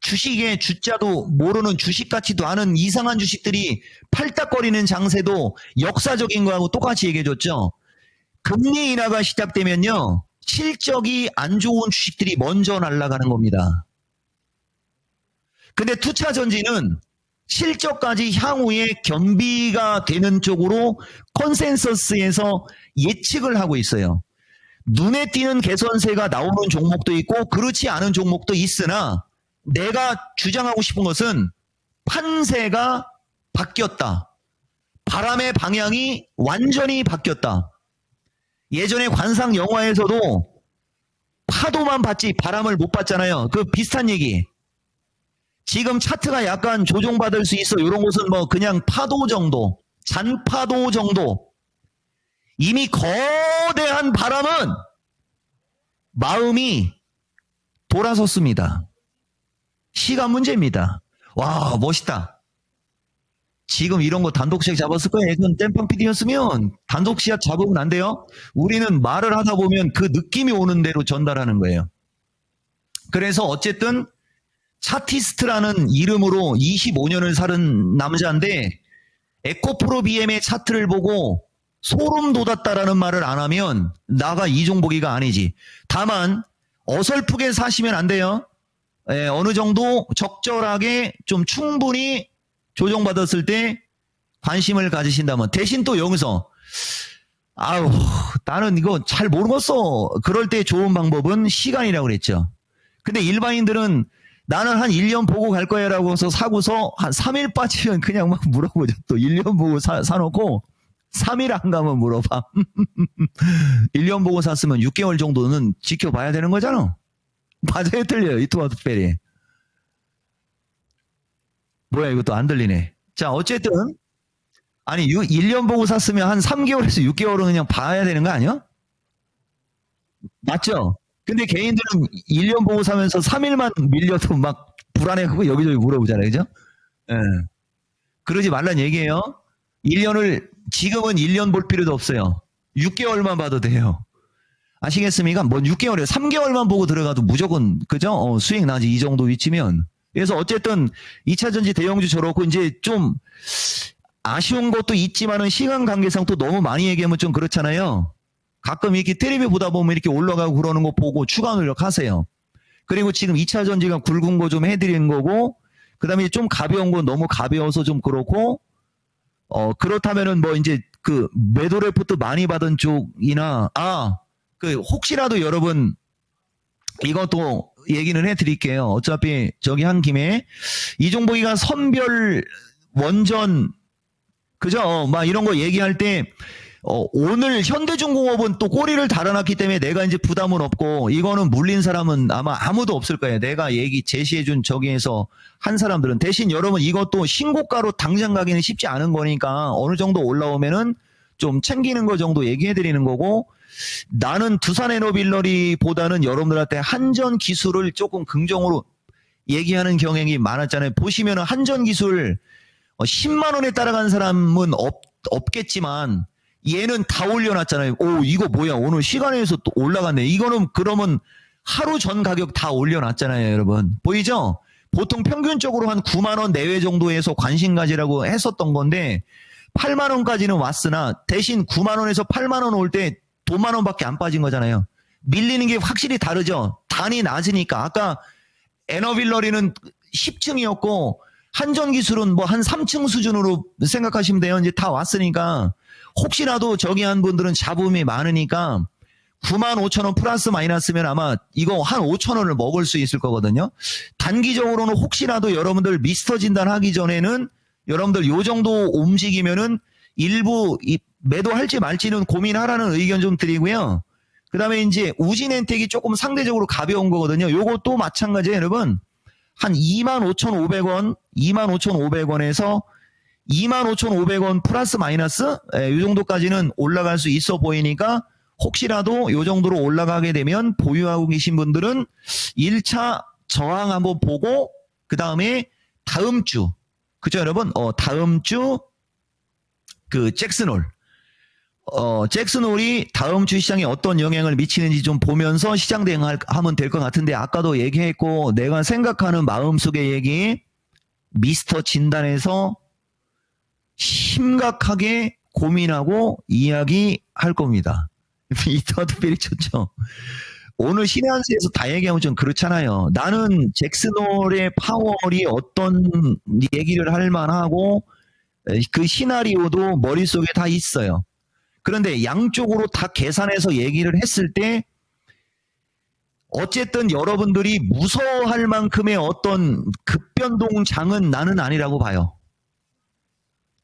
주식의 주자도 모르는 주식 같지도 않은 이상한 주식들이 팔딱거리는 장세도 역사적인 거하고 똑같이 얘기해줬죠. 금리 인하가 시작되면요. 실적이 안 좋은 주식들이 먼저 날아가는 겁니다. 근데 투차전지는 실적까지 향후에 겸비가 되는 쪽으로 컨센서스에서 예측을 하고 있어요. 눈에 띄는 개선세가 나오는 종목도 있고 그렇지 않은 종목도 있으나 내가 주장하고 싶은 것은 판세가 바뀌었다. 바람의 방향이 완전히 바뀌었다. 예전에 관상 영화에서도 파도만 봤지 바람을 못 봤잖아요. 그 비슷한 얘기. 지금 차트가 약간 조정받을 수 있어. 이런 곳은 뭐 그냥 파도 정도, 잔파도 정도. 이미 거대한 바람은 마음이 돌아섰습니다. 시간 문제입니다. 와, 멋있다. 지금 이런 거 단독시약 잡았을 거예요. 예전 땜빵 PD였으면 단독시약 잡으면 안 돼요. 우리는 말을 하다 보면 그 느낌이 오는 대로 전달하는 거예요. 그래서 어쨌든 차티스트라는 이름으로 25년을 살은 남자인데 에코프로 BM의 차트를 보고 소름 돋았다라는 말을 안 하면 나가 이종복이가 아니지. 다만 어설프게 사시면 안 돼요. 어느 정도 적절하게 좀 충분히 조정받았을 때 관심을 가지신다면. 대신 또 여기서 아우 나는 이거 잘 모르겠어. 그럴 때 좋은 방법은 시간이라고 그랬죠. 근데 일반인들은 나는 한 1년 보고 갈 거야 라고 해서 사고서 한 3일 빠지면 그냥 막 물어보죠. 또 1년 보고 사놓고 3일 안 가면 물어봐. 1년 보고 샀으면 6개월 정도는 지켜봐야 되는 거잖아. 맞아요, 틀려요. 이토마토 페리. 뭐야, 이것도 안 들리네. 자, 어쨌든 아니 1년 보고 샀으면 한 3개월에서 6개월은 그냥 봐야 되는 거 아니야? 맞죠? 근데 개인들은 1년 보고 사면서 3일만 밀려도 막 불안해하고 여기저기 물어보잖아요. 그죠? 예. 그러지 말란 얘기예요. 1년을 지금은 1년 볼 필요도 없어요. 6개월만 봐도 돼요. 아시겠습니까? 뭐 6개월에 3개월만 보고 들어가도 무조건 그죠? 수익 나지 이 정도 위치면. 그래서 어쨌든 2차전지 대형주 저렇고 이제 좀 아쉬운 것도 있지만은 시간 관계상 또 너무 많이 얘기하면 좀 그렇잖아요. 가끔 이렇게 텔레비 보다 보면 이렇게 올라가고 그러는 거 보고 추가 노력하세요. 그리고 지금 2차 전지가 굵은 거 좀 해드리는 거고, 그 다음에 좀 가벼운 거 너무 가벼워서 좀 그렇고, 그렇다면은 뭐 이제 그 매도 레포트 많이 받은 쪽이나, 혹시라도 여러분 이것도 얘기는 해드릴게요. 어차피 저기 한 김에 이종복이가 선별 원전, 그죠? 막 이런 거 얘기할 때, 오늘 현대중공업은 또 꼬리를 달아놨기 때문에 내가 이제 부담은 없고 이거는 물린 사람은 아마 아무도 없을 거예요. 내가 얘기 제시해준 저기에서 한 사람들은. 대신 여러분 이것도 신고가로 당장 가기는 쉽지 않은 거니까 어느 정도 올라오면은 좀 챙기는 거 정도 얘기해드리는 거고, 나는 두산에너빌러리보다는 여러분들한테 한전 기술을 조금 긍정으로 얘기하는 경향이 많았잖아요. 보시면은 한전 기술 10만 원에 따라간 사람은 없겠지만 얘는 다 올려놨잖아요. 오, 이거 뭐야? 오늘 시간에서 또 올라갔네. 이거는 그러면 하루 전 가격 다 올려놨잖아요, 여러분. 보이죠? 보통 평균적으로 한 9만 원 내외 정도에서 관심 가지라고 했었던 건데 8만 원까지는 왔으나 대신 9만 원에서 8만 원 올 때 돈만 원밖에 안 빠진 거잖아요. 밀리는 게 확실히 다르죠. 단이 낮으니까. 아까 에너빌러리는 10층이었고 한전기술은 뭐 한 3층 수준으로 생각하시면 돼요. 이제 다 왔으니까 혹시라도 저기 한 분들은 잡음이 많으니까 9만 5천 원 플러스 마이너스면 아마 이거 한 5천 원을 먹을 수 있을 거거든요. 단기적으로는 혹시라도 여러분들 미스터 진단 하기 전에는 여러분들 요 정도 움직이면은 일부 매도할지 말지는 고민하라는 의견 좀 드리고요. 그 다음에 이제 우진엔텍이 조금 상대적으로 가벼운 거거든요. 요것도 마찬가지예요, 여러분. 한 25,500원, 25,500원에서 25,500원 플러스 마이너스 이 정도까지는 올라갈 수 있어 보이니까 혹시라도 이 정도로 올라가게 되면 보유하고 계신 분들은 1차 저항 한번 보고 그 다음에 다음 주, 그죠 여러분? 다음 주 그 잭슨홀, 잭슨홀이 다음 주 시장에 어떤 영향을 미치는지 좀 보면서 시장 대응하면 될 것 같은데, 아까도 얘기했고 내가 생각하는 마음속의 얘기 미스터 진단에서 심각하게 고민하고 이야기할 겁니다. 이터드 필이 좋죠. 오늘 신의 한수에서 다 얘기하면 좀 그렇잖아요. 나는 잭슨홀의 파월이 어떤 얘기를 할 만하고 그 시나리오도 머릿속에 다 있어요. 그런데 양쪽으로 다 계산해서 얘기를 했을 때 어쨌든 여러분들이 무서워할 만큼의 어떤 급변동 장은 나는 아니라고 봐요.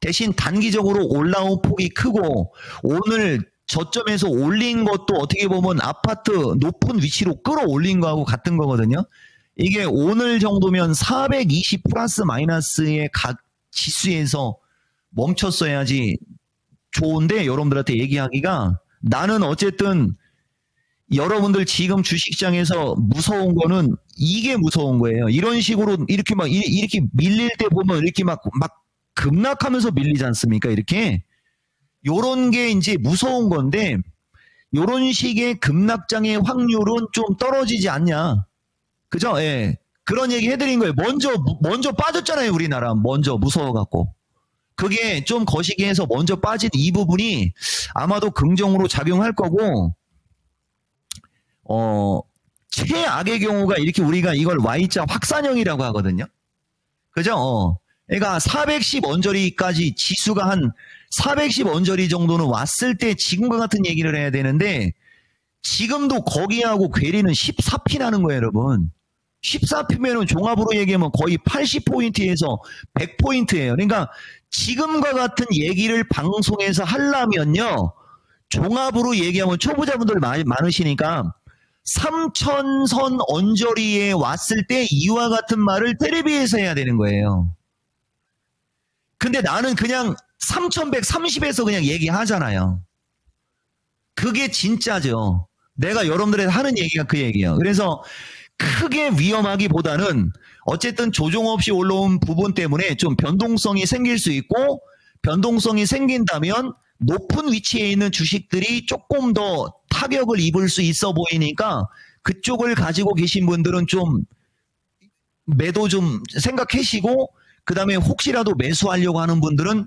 대신 단기적으로 올라온 폭이 크고 오늘 저점에서 올린 것도 어떻게 보면 아파트 높은 위치로 끌어올린 거하고 같은 거거든요. 이게 오늘 정도면 420 플러스 마이너스의 각 지수에서 멈췄어야지 좋은데 여러분들한테 얘기하기가 나는 어쨌든 여러분들 지금 주식시장에서 무서운 거는 이게 무서운 거예요. 이런 식으로 이렇게 막 이렇게 밀릴 때 보면 이렇게 막 급락하면서 밀리지 않습니까? 이렇게 요런 게 이제 무서운 건데 요런 식의 급락장의 확률은 좀 떨어지지 않냐. 그죠? 예. 그런 얘기 해드린 거예요. 먼저 빠졌잖아요. 우리나라. 먼저 무서워갖고. 그게 좀 거시기해서 먼저 빠진 이 부분이 아마도 긍정으로 작용할 거고, 최악의 경우가 이렇게 우리가 이걸 Y자 확산형이라고 하거든요. 그죠? 그러니까 410 언저리까지 지수가 한 410 언저리 정도는 왔을 때 지금과 같은 얘기를 해야 되는데 지금도 거기하고 괴리는 14피 나는 거예요, 여러분. 14피면은 종합으로 얘기하면 거의 80포인트에서 100포인트예요. 그러니까 지금과 같은 얘기를 방송에서 하려면요. 종합으로 얘기하면 초보자분들 많으시니까 3000선 언저리에 왔을 때 이와 같은 말을 텔레비에서 해야 되는 거예요. 근데 나는 그냥 3130에서 그냥 얘기하잖아요. 그게 진짜죠. 내가 여러분들한테 하는 얘기가 그 얘기예요. 그래서 크게 위험하기보다는 어쨌든 조정 없이 올라온 부분 때문에 좀 변동성이 생길 수 있고 변동성이 생긴다면 높은 위치에 있는 주식들이 조금 더 타격을 입을 수 있어 보이니까 그쪽을 가지고 계신 분들은 좀 매도 좀 생각하시고 그 다음에 혹시라도 매수하려고 하는 분들은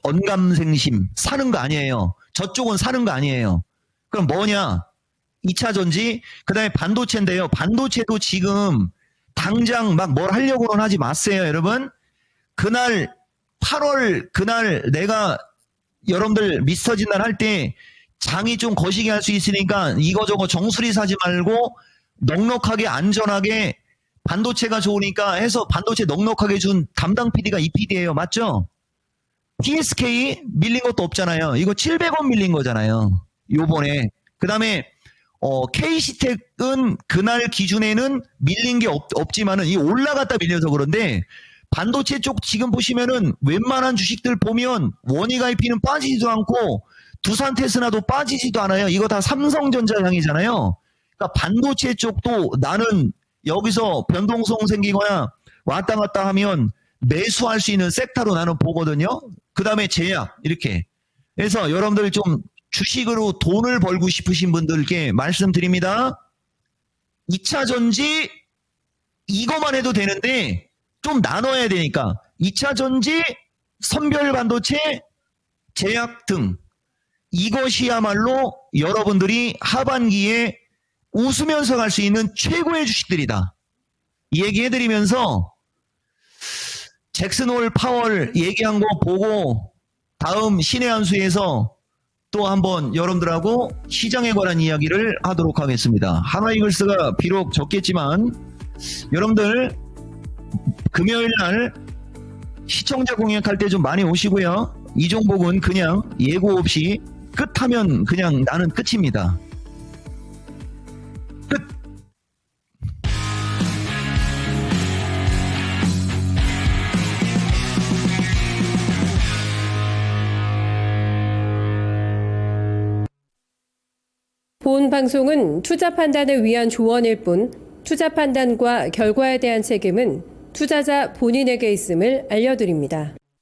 언감생심 사는 거 아니에요. 저쪽은 사는 거 아니에요. 그럼 뭐냐? 2차 전지, 그 다음에 반도체인데요. 반도체도 지금 당장 막 뭘 하려고는 하지 마세요, 여러분. 그날 8월 그날 내가 여러분들 미스터 진단 할 때 장이 좀 거시기 할 수 있으니까 이거저거 정수리 사지 말고 넉넉하게 안전하게 반도체가 좋으니까 해서 반도체 넉넉하게 준 담당 PD가 이 PD예요. 맞죠? PSK 밀린 것도 없잖아요. 이거 700원 밀린 거잖아요. 요번에. 그 다음에 KC텍은 그날 기준에는 밀린 게 없지만은 이 올라갔다 밀려서 그런데 반도체 쪽 지금 보시면은 웬만한 주식들 보면 원익 IP는 빠지지도 않고 두산 테스나도 빠지지도 않아요. 이거 다 삼성전자 향이잖아요. 그러니까 반도체 쪽도 나는 여기서 변동성 생기거나 왔다 갔다 하면 매수할 수 있는 섹터로 나는 보거든요. 그 다음에 제약 이렇게. 그래서 여러분들 좀 주식으로 돈을 벌고 싶으신 분들께 말씀드립니다. 2차 전지 이거만 해도 되는데 좀 나눠야 되니까 2차 전지, 선별 반도체, 제약 등 이것이야말로 여러분들이 하반기에 웃으면서 갈 수 있는 최고의 주식들이다. 이 얘기 해드리면서 잭슨 홀 파월 얘기한 거 보고 다음 신의 한 수에서 또 한번 여러분들하고 시장에 관한 이야기를 하도록 하겠습니다. 하나이글스가 비록 적겠지만 여러분들 금요일 날 시청자 공약할 때 좀 많이 오시고요. 이 종목은 그냥 예고 없이 끝하면 그냥 나는 끝입니다. 끝. 본 방송은 투자 판단을 위한 조언일 뿐 투자 판단과 결과에 대한 책임은 투자자 본인에게 있음을 알려드립니다.